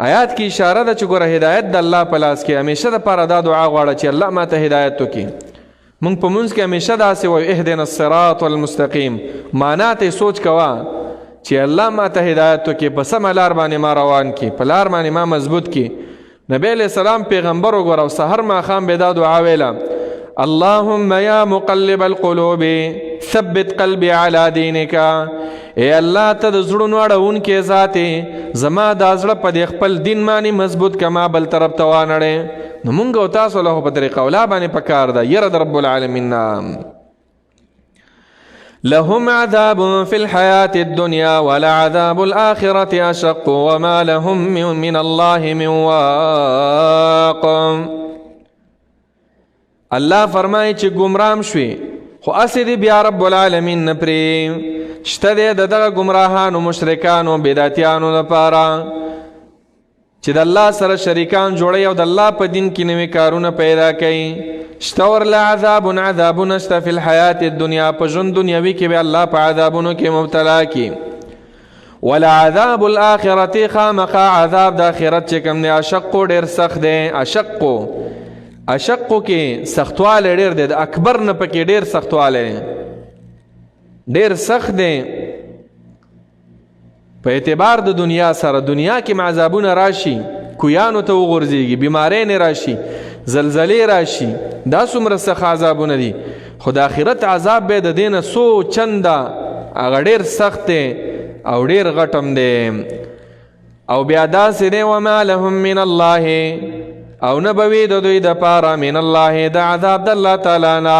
آیات کی اشاره ده چې ګوره هدایت د الله په لاس کې همیشه د پاره دا دعا غواړه چې الله ماته هدایت وکړي مونږ په مونږ کې همیشه داسې وایو اهدنا الصراط المستقیم معنا ته سوچ کوا چې الله ماته هدایت وکړي په سمه لار باندې ما روان کړي په لار باندې ما مضبوط کړي نبی علیہ السلام پیغمبر وګوره سحر ماښام به دا دعا ویله اللهم یا مقلب القلوب ثبت قلبي على دينك اے الله ته د زړونو اړونکې ذاتې زما دا زړه په دې خپل دین باندې مضبوط کما بل طرف ته وانړې نو مونږ او تاسو له په طریقه ولا باندې پکار ده یره د رب العالمین لهم عذاب في الحياة الدنيا ولعذاب الآخرة أشق وما لهم من الله من واق الله فرمایي چې گمرام شوي خو اسې دې بیا رب العالمین نه پرې شته دی د دغه ګمراهانو مشرکانو بدعتیانو لپاره چې د الله سره شریکان جوړي او د الله په دین کې نوې کارونه پیدا کوي شته ورله عذابونه شته فی الحیات الدنیا په ژوند دنیوي کې به الله په عذابونو کې مبتلا کړي ولعذاب الاخرة خامخا عذاب د آخرت چې کوم دی اشق ډېر سخت دی اشقو کې سختواله ډېر دی د اکبر نه پکې ډېر سختواله ډېر سخت دی په اعتبار د دنیا سره دنیا کې عذابونه راشي کویانو ته وغورځېږي بیماری نه راشي زلزلې راشي دا څومره سخت عذابونه دي خو د آخرت عذاب به د دې نه څو چنده هغه ډېر سخت دی او ډېر غټم دی او بیا داسې دی وما لهم من الله او نه به وي د دوی دپاره من الله د عذاب د الله تعالی نه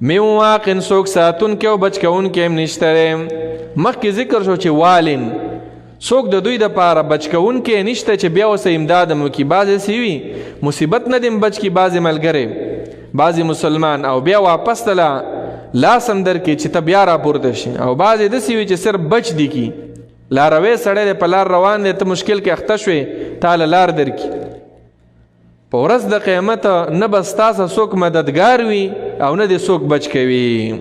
من واقن څوک ساتونکی او بچ کوونکی هم نشته دی مخکې ذکر شو چې والن څوک د دوی دپاره بچ کوونکی نشته چې بیا ورسه امداد هم وکړي بعضې سې وي مصیبت نه دې بچ کړي بعضې ملګری بعضې مسلمان او بیا واپس ته لاس هم درکړي چې ته بیا راپورته شي او بعضې داسې وي چې صرف بچ دي کي لاروی سړی دی په لار روان دی ته مشکل کې اخته شوې تاله لار درکړي په ورځ د قیامت نه به ستاسه څوک مددګار وي او نه دې څوک بچ کوي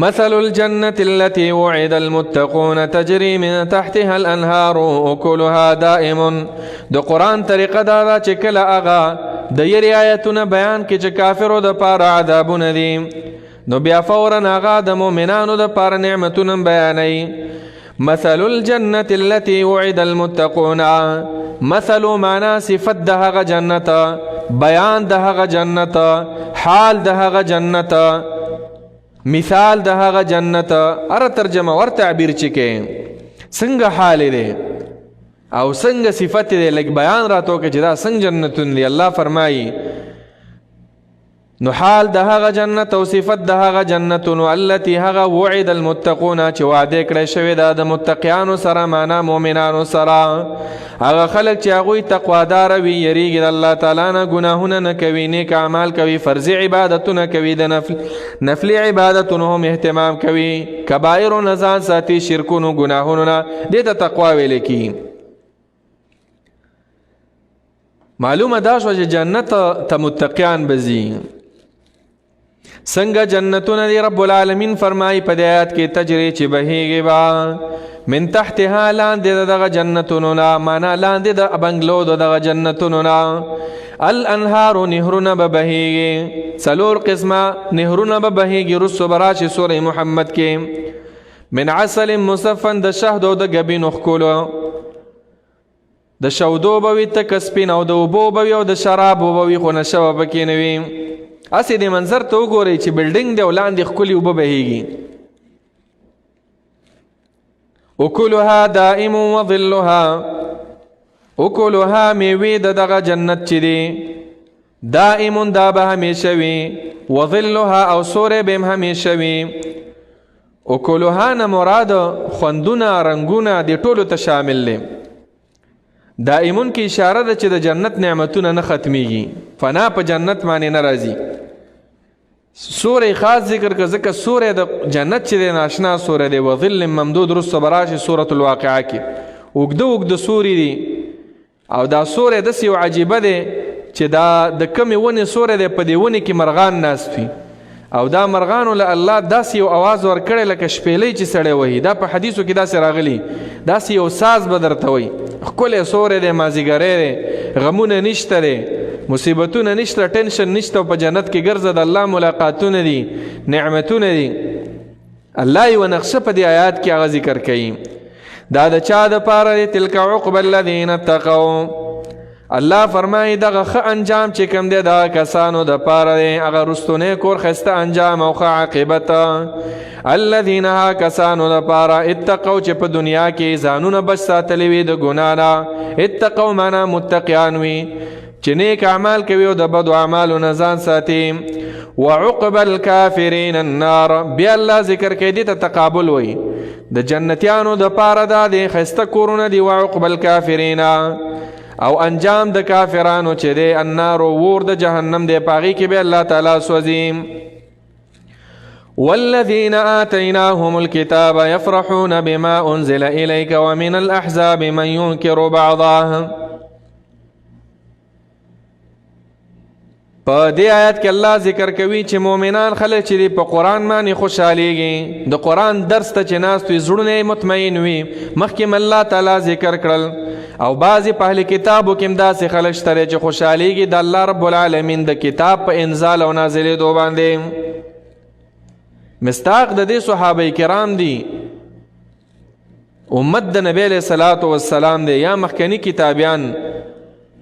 مثل الجنة التي وعد المتقون تجري من تحتها الأنهار أكلها دائم د قرآن طریقه دا چې کله هغه د یری آیتونه بیان کې چې کافرو د پاره عذابونه دي نو بیا فورا هغه د مؤمنانو د پاره نعمتونه بیانوي مثل الجنة التي وعد المتقون، مثل معنا صفت دهغ جنت، بیان دهغ جنت، حال دهغ جنت، مثال دهغ جنت، ار ترجمه ور تعبیر چکے څنګه حال دی او څنګه صفت دی، لکه بیان راتو کې چې دا څنګه جنتون دی. الله فرمایي نو حال دهغه جنت او صفت دهغه جنتون التي هغه وعد المتقون چې وعده کړی شوی دا د متقیانو سره، معنا مؤمنانو سره. هغه خلک چې هغوی تقوادار وي، یریږي د الله تعالی نه، ګناهونه نه کوي، نیک اعمال کوي، فرضي عبادتونه کوي، د نفلي عبادتونو هم اهتمام کوي، کبائرو نه ځان ساتي، شرکونو ګناهونو نه، دې ته تقوا ویل کېږي. معلومه دا شوه چې جنت ته متقیان به ځي. څنګه جنتونه دی رب العالمین فرمایي په دې آیات کې تجري چې بهیږي با من تحتها، لاندې دغه جنتونو نه، معنا لاندې د بنګلو دغه جنتونو نه، الانهار نهرونه به بهیږي، څلور قسمه نهرونه به بهیږي. رسو براشي سوره محمد کې من عسل مصفن، د شهد او د ګبینو ښکلو، د شودو به وي تک سپین، او د اوبو به وي او د شرابو به وي، خو نشه به پکې نه وي. هسې دې منظر ته وګورئ چې بلډینګ دی او لاندې ښکلي اوبه بهیږي. اکلها دائم وظلها، اکلها میوې د دغه جنت چې دی دائم دا به همیشه وي، وظلها او سوری به هم همیشه وي. اکلها نه مراد خوندونه رنګونه دې ټولو ته شامل دی. دائمون کې اشاره ده چې د جنت نعمتونه نه ختمیږي، فنا په جنت باندې نه راځي. سوره خاص ذکر که ځکه سوره د جنت چې د ناشنا سوره دی. وظل ممدود رسو براشي سوره الواقعه کې اوږده اوږده سورې دي، او دا سوره داسې یو عجیبه دی چې دا د کمې ونې سوره دی، په دې ونې کې مرغان ناست وي، او دا مرغانو له الله داسې یو اواز ورکړی لکه شپېلۍ چې سړی وهي. دا په حدیثو کې داسې راغلي، داسې یو ساز به درته وایي. ښکلی سوری دی، مازدیګری دی، غمونه نشته دی، مصیبتونه نشته، ټینشن نشته، او په جنت کې ګرځه د الله ملاقاتونه دي، نعمتونه دي. الله یوه نقشه په دې آیات کې هغه ذکر کوي. دا د چا دپاره دی؟ تلک عقب الذین اتقوا. الله فرمایي دغه ښه انجام چې کوم دی دغه کسانو دپاره دی، هغه رستنی کور ښایسته انجام او ښه عاقبت. الذین ها کسانو دپاره اتقوا چې په دنیا کې ځانونه بچ ساتلی وي د ګناه نه. اتقوا معنا متقیان وي چې نیک اعمال کوي او د بدو اعمالو نه ځان ساتي. وعقب الکافرین النار، بیا الله ذکر کوي دې ته تقابل وي. د جنتیانو دپاره دا دی ښایسته کورونه دي، وعقب الکافرین، او انجام د کافرانو چې دی النار، ور د جهنم دی، په هغې کې به الله تعالی سوځي. والذین آتیناهم الکتاب یفرحون بما انزل الیک ومن الاحزاب من ینکر بعضه. په دې آیت کې الله ذکر کوي چې مؤمنان خلک چې دی په قرآن باندې خوشحالیږي، د قرآن درس ته چې ناست وي زړونه مطمئن وي. مخکې الله تعالی ذکر کړل، او بعضې په اهل کتابو کې هم داسې خلک شته چې خوشحالیږي د الله رب العالمین د کتاب په انزال او نازلېدو باندې. مصداق د دې صحابه کرام دي، امت د نبی علیه صلات وسلام دی، یا مخکني کتابیان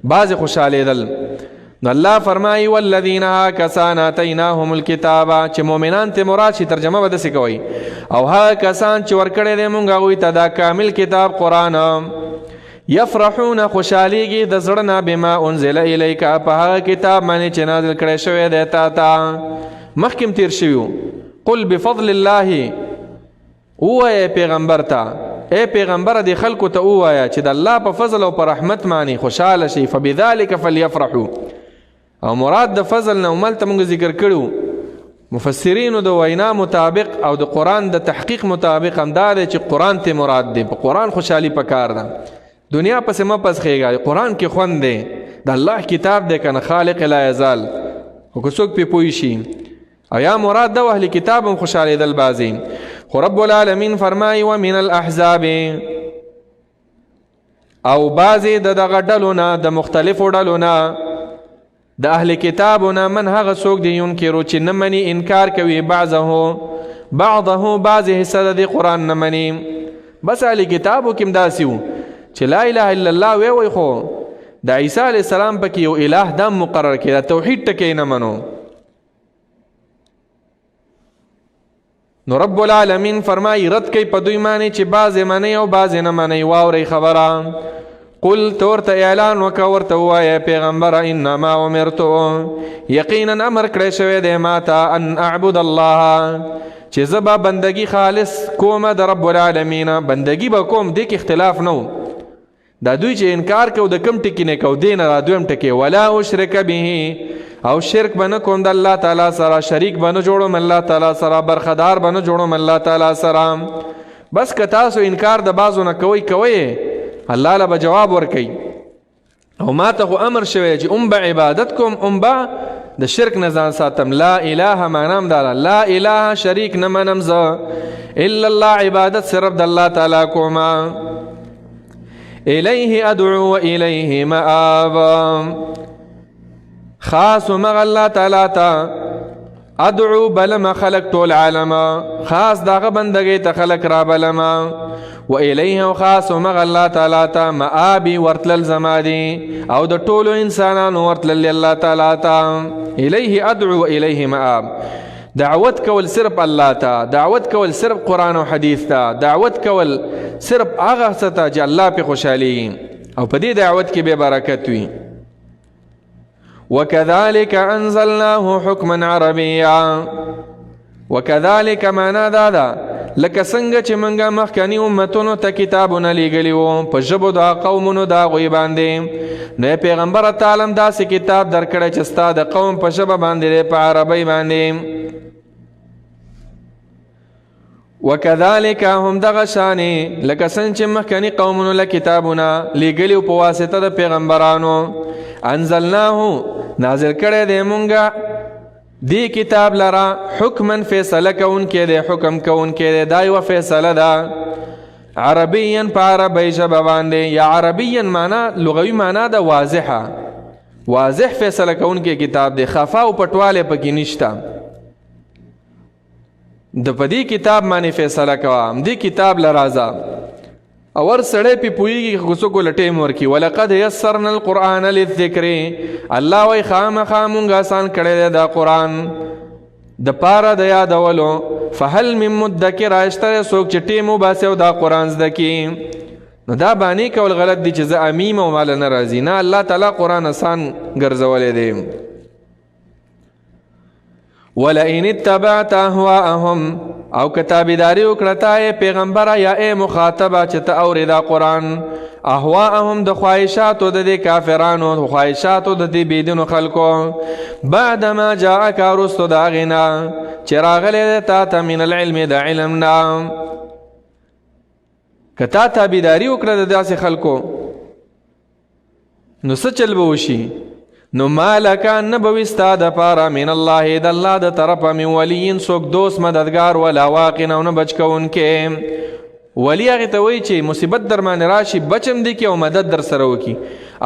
بعضې خوشحالېدل. نو الله فرمایي والذین کسان آتیناهم الکتاب، چې مؤمنان ته مراد شي ترجمه به داسې کوئ، او هغه کسان چې ورکړی دی مونږ هغوی ته دا کامل کتاب قرآن. یفرحون خوشحالیږي د زړه نه بما انزل الیک، په هغه کتاب باندې چې نازل کړی شوی دی تا ته. مخکې هم تیر شوي. قل بفضل الله، ووایه پیغمبر ته، اے پیغمبر دی خلکو ته ووایه چې د الله په فضل او په رحمت باندې خوشحاله شي. فبذلک فلیفرحوا، او مراد د فضل نه عملته موږ ذکر کړو. مفسرینو د وینا مطابق او د قرآن د تحقیق مطابق هم دا دی چې قرآن ته مراد دی. په قرآن خوشحالي پکار ده، دنیا پسې مه پسخېږه. قرآن کې خوند دی، د الله کتاب دی که نه، خالق لا یزال، خو که څوک پې پوه شي. او یا مراد ده اهل کتاب هم خوشحالېدل بعضې. خو رب العالمین فرمایي ومن الاحزاب، او بعضې د دغه ډلو نه، د مختلفو ډلو نه، د اهل کتابو نه، من هغه څوک دی ینکرو چې نه مني، انکار کوي، بعضه بعضه، بعضې حصه د دې قرآن نه مني. بس اهل کتابو کې داسې وو چې لا اله الا الله وی خو د عیسی علیه السلام پکې یو الہ دا مقرر کړي دا توحید ټکی نه منو. نو رب العالمین فرمایي رد کوي په دوی باندې چې بعضې منئ او بعضې نه منئ. واورئ خبره قل تورته اعلان وکه ورته ووایه پیغمبره انما امرتو یقینا امر کړی شوی دی ماته ان اعبد الله چې زه به بندګي خالص کومه د رب العالمین بندګي به کوم دې کې اختلاف نه و. دا دوی چې انکار کو د کم ټکي نه کو دین را دویم ټکي ولا اشرک به او شرک بنه کوم د الله تعالی سره شریک بنه جوړم الله تعالی سره برخدار بنه جوړم الله تعالی سره. بس که تاسو انکار د بازو نه کوي الله له جواب ورکي او ما ته امر شوی چې به عبادت کوم به د شرک نه ځان ساتم. لا اله معنام دا لا اله شریک نه منم زه الا الله عبادت صرف د الله تعالی کوما. الیه ادعو و الیه مآب خاص مغ الله تعالی تا ادعو بلما خلق طول عالم خاص داغه بندگی ته خلق را بلما و الیه خاص مغ الله تعالی تا مآبی ورتل زمادی او د ټولو انسانانو ورتل الله تعالی تا. الیه ادعو و الیه مآب دعوت کول صرف الله ته دعوت کول صرف قرآن او حدیث ته دعوت کول صرف هغه څه ته چې الله په خوشحالي او په دې دعوت کې به برکت وي. وكذلك انزلناه حكما عربيا وكذلك معنا دا لکه څنګه چې منګه مخکنی امتونو ته کتابونه لیږلي وو په ژبو د قومونو د هغوی باندې نو پیغمبر تعالی داسې کتاب درکړی چې ستا د قوم په ژبه باندې په عربی باندې. وكذلك هم دغه شانې لکه څنګه چې مخکنی قومونو له کتابونه لیږلي په واسطه د پیغمبرانو انزلناه نازل کړی دی مونږه دی کتاب لرا حکما فیصله کوونکی دی حکم کوونکی دی دا یوه فیصله ده عربیا په عربی ژبه باندې یا عربیا معنا لغوي معنا ده واضحه واضح فیصله کوونکی کتاب دی خفا او پټواله پکې نشته. د پدې کتاب باندې فیصله کوم دی کتاب لرازا اور سړی پی پویږي غوسو کو لټیم ورکی ولقد یسرنا القرآن للذکر الله وای خامخا مونږ آسان کړی دی دا قرآن د پاره د یادولو فهل من مدکر اشتر څوک چې ټیمو باسي او دا قرآن زده کی. نو دا باندې کول غلط دی چې زه امیم او مال نه راځي نه الله تعالی قرآن آسان ګرځولې دی. ولئن اتبعت اهواءهم او کتابداری وکړه پیغمبره یا ای مخاطبه چې ته اورې دا قرآن اهواءهم د خواهشاتو د دې کافرانو خواهشاتو د دې بيدینو خلکو بعدما جاءک رسل د هغې نه چې راغلی دی تا ته من العلم د علم نه. که تا تابعداري وکړه د داسې خلکو نو څه چل به وشي نو مالکا نبوي ستا د پاره من الله د الله د طرفه من ولي څوک دوست مددگار ولا واقع او نه بچ کوونکی. ولی هغې ته وایي چې مصیبت در باندې راشي بچم دی کې او مدد در سره وکړي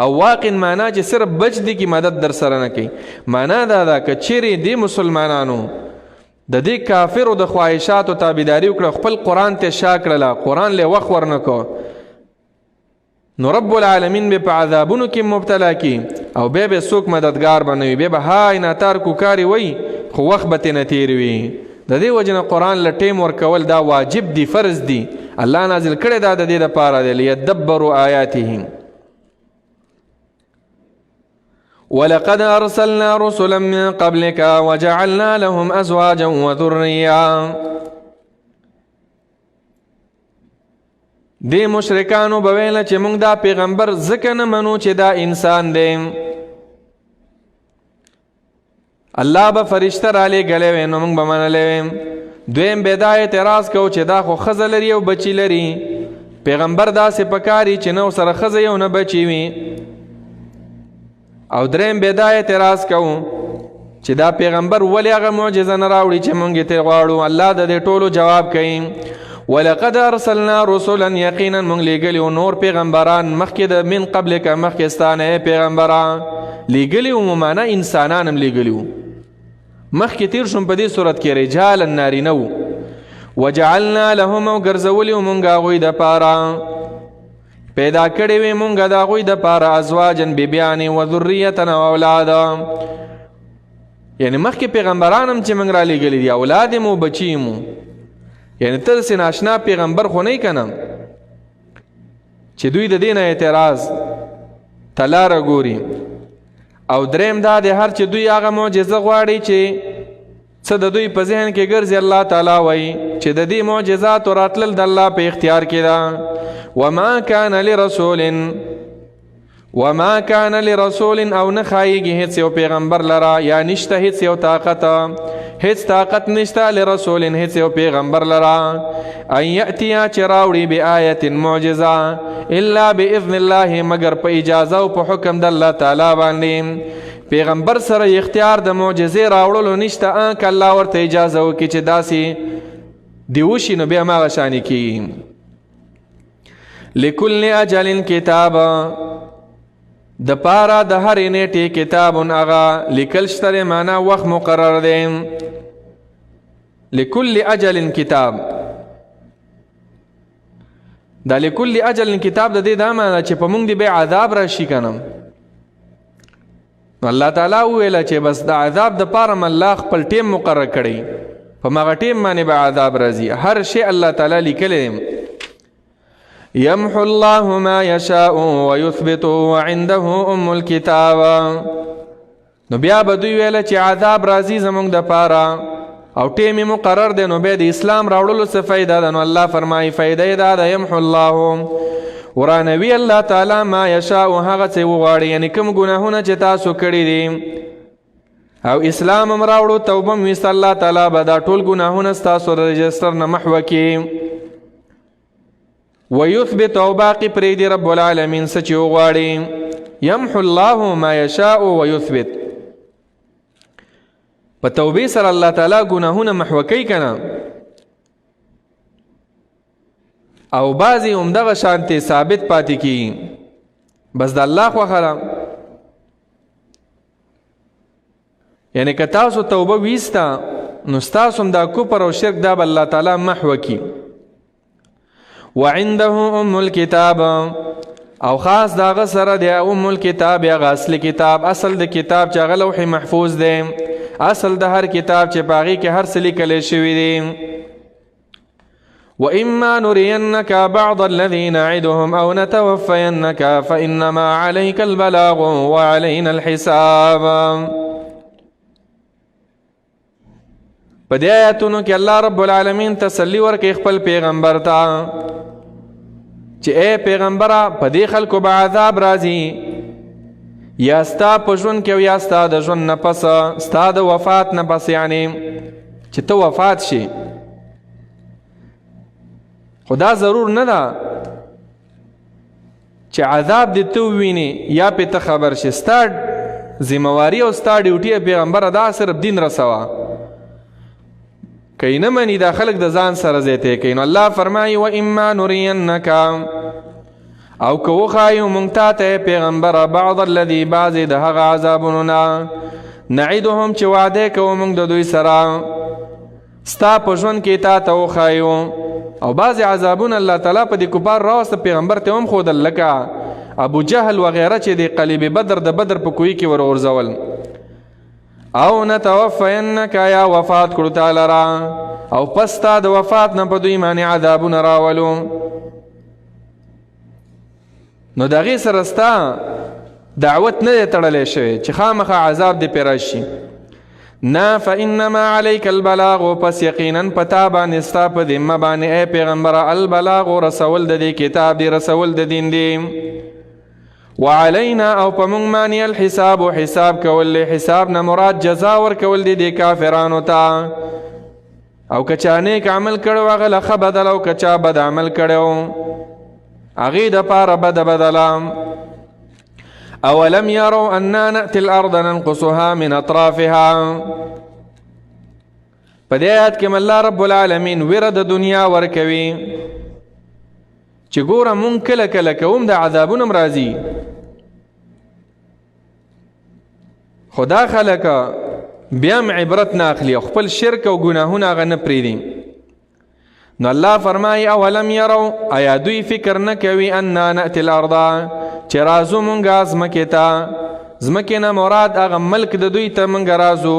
او واقع معنا چې صرف بچ دی کې مدد در سره نه کوي. معنا دا ده که چیرې دې مسلمانانو د دې کافرو د خواهشاتو تابعداري وکړه خپل قرآن ته شا کړله قرآن له وخت ورنکو نو رب العالمین به په عذابونو کې مبتلا کی او به څوک مددگار بنوي به هاي ناتار کو کاری وای خو وخت به نه تیر وي. د دې وجنه قرآن له ټیم ورکول دا واجب دی فرض دی الله نازل کړی دا د دې لپاره دی لیدبروا آیاته. ولقد ارسلنا رسلا من قبلك وجعلنا لهم ازواجا وذريا. دی مشرکانو بویله چې مونږ دا پیغمبر ځکه نه منو چې دا انسان دی الله به فرشته را لېږلی وی نو مونږ به منلی وی. دویم بې دا اعتراض کو چې دا خو ښځه لري او بچي لري پیغمبر داسې پکاري چې نه ورسره ښځه یو نه بچي وي. او دریم بې دا اعتراض کو چې دا پیغمبر ولې هغه معجزه نه راوړي چې مونږ یې ترې غواړو. الله د دې ټولو جواب کوي ولقد ارسلنا رسلا یقینا مونږ لیږلي و نور پیغمبران مخکې د من قبلک مخکې ستانه پیغمبران لیږلي و معنا انسانان هم لیږلي و مخکې تیر شوم په دې صورت کې رجالا نارینه و وجعلنا لهم او ګرځولي مونږ هغوی دپاره پیدا کړی وې مونږ د هغوی دپاره ازواجا بیبیانې و ذریة او اولاده یعنی مخکې پیغمبران هم چې موږ را لېږلي دي اولاد مو بچي مو یعنی ته داسې ناشنا پیغمبر خو نه یې که نه چې دوی د دې نه اعتراض ته لاره ګوري او دریم دا د هر چې دوی هغه معجزه غواړي چې څه د دوی په ذهن کې ګرځي الله تعالی وایي چې د دې معجزاتو راتلل د الله په اختیار کې ده وما كان لرسول او نه خایږي هیڅ یو پیغمبر لره یا نشته هیڅ یو طاقت نشته لرسول هیڅ یو پیغمبر لره ان یأتیا چې راوړي بآیت معجزه الا باذن الله مگر په اجازه او په حکم د الله تعالی باندې پیغمبر سره اختیار د معجزې راوړلو نشته که الله ورته اجازه وکړي چې داسې دی وشي نو بیا هماغه شانې کېږي لکل اجل کتاب د پاره د هرې نیټې کتاب هغه لیکل شته معنا وخت مقرر دی لکل اجل کتاب دا لکل اجل کتاب د دې دا معنا چې په موږ دی به عذاب راشي که نه نو الله تعالی وویله چې بس د عذاب د پاره م الله خپل ټیم مقرر کړی په مغه ټیم باندې به عذاب راځي هر شی الله تعالی لیکلی يمحو الله ما يشاء ويثبت وعنده الكتاب نو بیا به دوی ویله چې عذاب راځي زموږ د پاره او ټیم مقرر دی نو بیا د اسلام راوړلو څه فایده ده نو الله فرمایي فایده یې دا ده یمحو الله ورانوي الله تعالی ما یشاء هغه څه وغواړي یعنی کوم ګناهونه چې تاسو کړي دي او اسلام هم راوړو توبه هم ویست الله تعالی به دا ټول ګناهونه ستاسو رجسټر نه محوه کړي ويثبت او باقي پرېږدي رب العالمین څه چې وغواړي یمحو الله ما یشاء ويثبت په توبې سره الله تعالی ګناهونه محوه کوي که نه او بعضی همدغه شانتې ثابت پاتې کیږي بس د الله خوښه ده یعنی که تاسو توبه ویسته نو ستاسو هم دا کفر او شرک دا به الله تعالی محوه کي وعنده الکتاب او خاص داغه سره دی الکتاب یا اصل کتاب اصل د کتاب چې هغه لوح محفوظ دی اصل د هر کتاب چې باغی کې هر څه لیکل شوی دی وإما نرينك بعض الذي نعدهم أو نتوفينك فإنما عليك البلاغ وعلينا الحساب په دې آیاتونو کې الله رب العالمین تسلی ورکړي خپل پیغمبر ته چې اے پیغمبره په دې خلکو به عذاب راځي یا ستا په ژوند کې او یا ستا د ژوند نه پس ستا د وفات نه پس یعنی چې ته وفات شي خدا ضرور نه ده چې عذاب دې ته وویني یا پې ته خبر شي ستا ذمواري او ستا ډیوټي پیغمبره دا صرف دین رسوه که نه مني دا خلک د ځان سره زیتی کوي نو الله فرمایي وإما نرینک او که وښایو موږ تا ته پیغمبره بعض الذي بعضې د هغه عذابونو نه نعدهم چې وعده کوو موږ د دوی سره ستا په ژوند کې تا ته وښایو او بعضې عذابونه الله تعالی په دې کفار راوسته پیغمبر ته هم ښودل لکه ابو جهل وغیره چې د قلیب بدر د بدر په کوی کې ورغورځول او نتوفینک یا وفات کړو تعالی را او پس تا د وفات نه په دوی باندې عذابونه راولو نو د هغې سره ستا دعوت نه دی تړلی شوی چې خامخا عذاب دې پرې راشي نه فانما علیک البلاغ پس یقینا پتا باندې ستا په ذمه باندې ای پیغمبره البلاغ رسول د دې کتاب دی رسول د دین دی وعلينا او په موږ باندې الحساب حساب کول حساب نه مراد جزا ورکول دي د کافرانو ته او که چا نیک عمل کړو هغه له ښه بدله او که چا بد عمل کړو هغې دپاره بده بدله اولم يروا أننا نأتي الأرض ننقصها من أطرافها په دې آیات کې الله رب العالمین ویره د دنیا ورکوي چې ګوره مونږ کله کله کوم د عذابونه هم راځي خو دا خلک بیا هم عبرت نه اخلي او خپل شرک او ګناهونه هغه نه پرېږدي نو الله فرمای اولم يروا آیا دوی فکر نه کوي انا نأتي الارض چې رازو مونږه ځمکې ته، ځمکې نه مراد هغه ملک د دوی ته مونږ رازو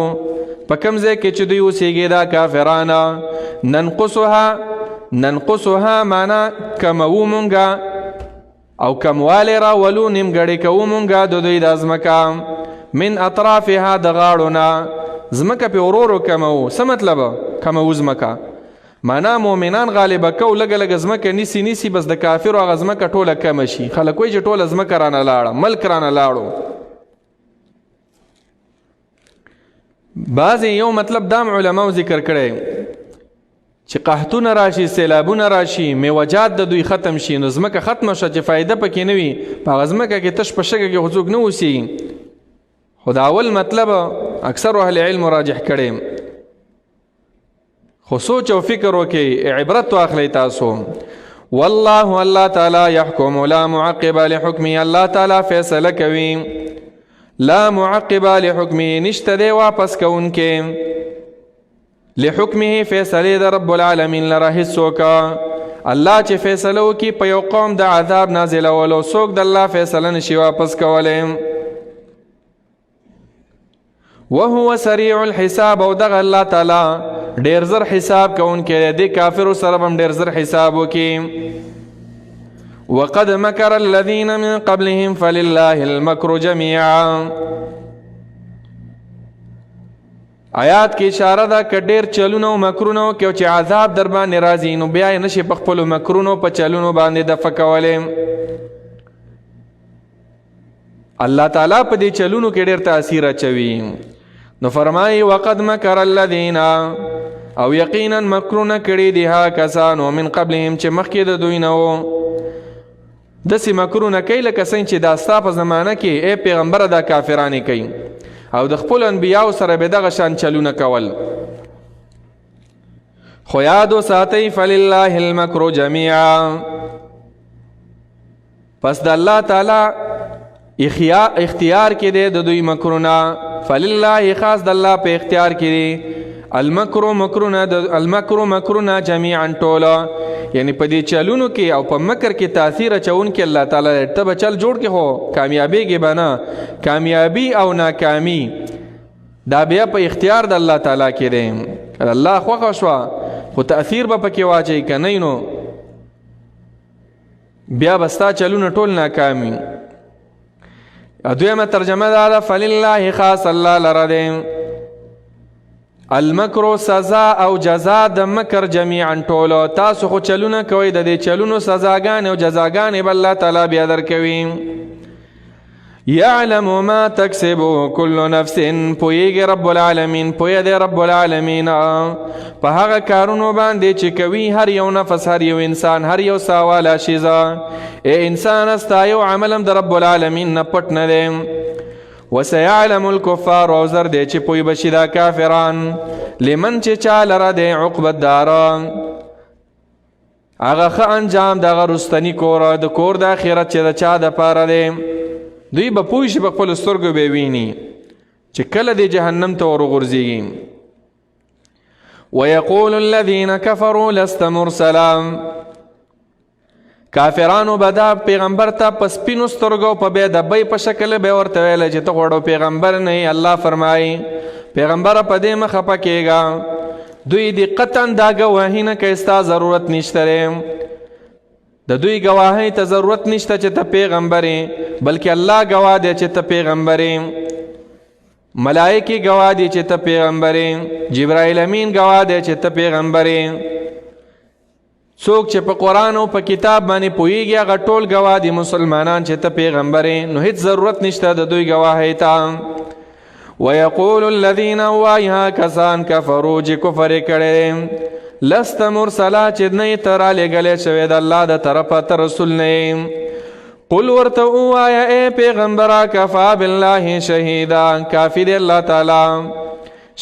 په کوم ځای کې چې دوی اوسېږي دا کافرانه. ننقصها معنا کموو مونږه او کموالی راولو نیمګړې کوو مونږه د دوی دا ځمکه من اطرافها د غاړو نه، ځمکه پې ورو کموو. څه مطلب کموو ځمکه معنا مؤمنان غالبه کو لږه لږه ځمکه نیسي بس د کافرو هغه ځمکه ټوله کمه شي. خلک وایي چې ټوله ځمکه رانه لاړه، ملک رانه لاړو. بعضې یو مطلب دام علماو ذکر کړی چې قحطونه راشي، سیلابونه راشي، میوجات د دوی ختم شي، نو ځمکه ختمه شوه چې فایده پکې نه وي، په هغه ځمکه کې تش په شګه کې خو څوک نه اوسېږي. خو د اول مطلب اکثر اهل علم راجح کړی. خو سوچ او فکر وکړئ، عبرت واخلئ تاسو. والله الله تعالی یحکم لا معقب لحکمه، الله تعالی فیصله کوي لا معقب لحکمه، نشته دی واپس کوونکې لحکمه فیصله د رب العالمین لره هیڅوک. الله چې فیصله وکړي په یو قوم د عذاب نازلولو، څوک د الله فیصله نشي واپس کولی. وهو سریع الحساب، او دغه الله تعالی ډیر زر حساب کوونکی دی، کافرو سره هم ډیر زر حساب وکړي. وقد مکر الذین من قبلهم فلله المکر جمیعا. آیات کې اشاره ده که ډېر چلونه او مکرونه وکړي او چې عذاب در باندې راځي نو بیا یې نشي په خپلو مکرونو په چلونو باندې دفع کولی. الله تعالی په دې چلونو کې ډېر تاثیر اچوي. نو فرمایي وقد مکر الذین، او یقینا مکرونه کړي دي ها کسانو من قبلهم چې مخکې د دوی نه وو. داسې مکرونه کوي لکه څنګه چې دا ستا په زمانه کې ای پیغمبره دا کافرانې کوي، او د خپل انبیاو سره به دغه شان چلونه کول. خو یاد وساتئ فلله المکر جمیعا، پس د الله تعالی اختیار کې دی د دوی مکرونه. فلله خاص د الله په اختیار کې دی. المکر مکرونه جمیعا ټوله، یعنی په دې چلونو کې او په مکر کې تاثیر اچون کې الله تعالی ته به چل جوړ کې هو کامیابیږي به نه. کامیابی او ناکامی دا بیا په اختیار د الله تعالی کې دی. الله خوښه شوه خو تاثیر به پکې واچوي، که نه نو بیا به ستا چلونه ټول ناکامي. دویمه ترجمه دا ده فلله خاص الله لره دی. المکر سزا او جزا د مکر جمیعا ټولو. تاسو خو چلونه کوئ، د دې چلونو سزاګانې او جزاګانې به الله تعالی بیا درکوي. یعلم ما تکسب کل نفس، پوهیږي رب العالمین، پوهه دی رب العالمین په هغه کارونو باندې چې کوي هر یو نفس، هر یو انسان، هر یو ساواله شیزه. ای انسان ستا یو عملم د رب العالمین نه پټ نه دی. وسيعلم الكفار، او زر دی چې پوی بشي دا کافران لمن چې چا لره دی عقبت دار، هغه ښه انجام دغه رستنی کور د کور د آخرت چې د چا دپاره دی. دوی به پوه شي، په خپلو سترګو به ویني چې کله دی جهنم ته ورغورځېږي. ويقول الذين كفروا لست مرسلا، کافرانو به دا پیغمبر ته په سپینو سترګو په بې دبۍ په شکل به ورته ویله چې ته غوړو پیغمبر نه. الله فرمایي پیغمبره په دې مه خفه کېږه، دوی دې قطعا دا ګواهي نه کوي ستا ضرورت نشته دی. د دوی ګواهۍ ته ضرورت نشته چې ته پیغمبر یې، بلکې الله ګواه دی چې ته پیغمبر یې. ملائکې ګواه دي چې ته پیغمبر یې، جبرائیل امین ګواه دی چې ته پیغمبر یې. څوک چې په قرآن او په کتاب باندې پوهیږي هغه ټول ګواه دي مسلمانان چې ته پیغمبر یې. نو هیڅ ضرورت نشته د دوی ګواهۍ ته. ويقول الذين وايها کسان کفروا چې کفر کړي لست مرسلا، چې نه ته رالېږلی شوی د الله د طرفه ته رسول نه. قل ورته ووایه ای پیغمبره کفا بالله شهیدا، کافی دی الله تعالی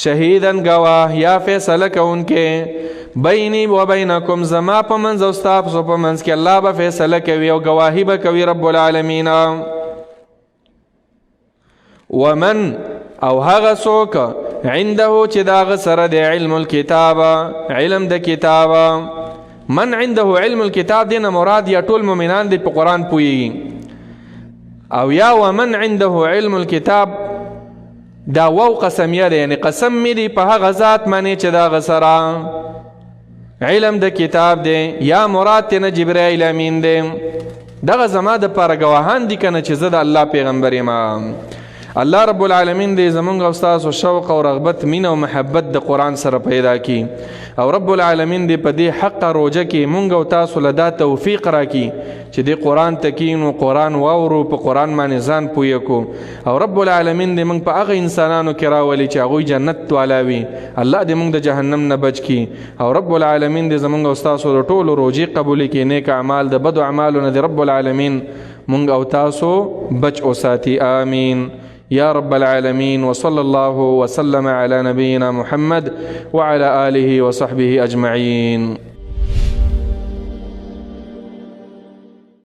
شهیدن گواه یا فیصله کوونکې بینی و بینکم، زما په منځ او ستاسو په منځ کې الله به فیصله کوي او گواهی به کوي رب العالمین. ومن او هغه څوک عنده چې داغه سره د علم الکتاب، علم د کتاب، من عنده علم الكتاب دینه مراد یا ټول مؤمنان دی په قرآن پوهیږي، او یا ومن عنده علم الكتاب دا واو قسمیه ده، یعنی قسم می دی په هغه ذات باندې چې دا غسرا علم د کتاب دی، یا مراد تینا جبرائیل امین دی. دغه زما د پاره گواهان دي کنه چې زه د الله پیغمبر یم. الله رب العالمین دې زمونږ او ستاسو شوق او رغبت مینه او محبت د قرآن سره پیدا کی، او رب العالمین دې په دې حق روجه کې مونږ او تاسو له دا توفیق راکړي چې دې قرآن تکینو، قرآن واورو، په قرآن باندې ځان پوهه کو، او رب العالمین دې مونږ په هغه انسانانو کې راولي چې هغوی جنت والا وي. الله دې مونږ د جهنم نه بچ کی، او رب العالمین دې زمونږ او ستاسو د ټولو روجې قبول کړي، نیک اعمال د بدو اعمالو نه دې رب العالمین مونږ او تاسو بچ اوساتي. آمین يا رب العالمين. وصلى الله وسلم على نبينا محمد وعلى آله وصحبه أجمعين.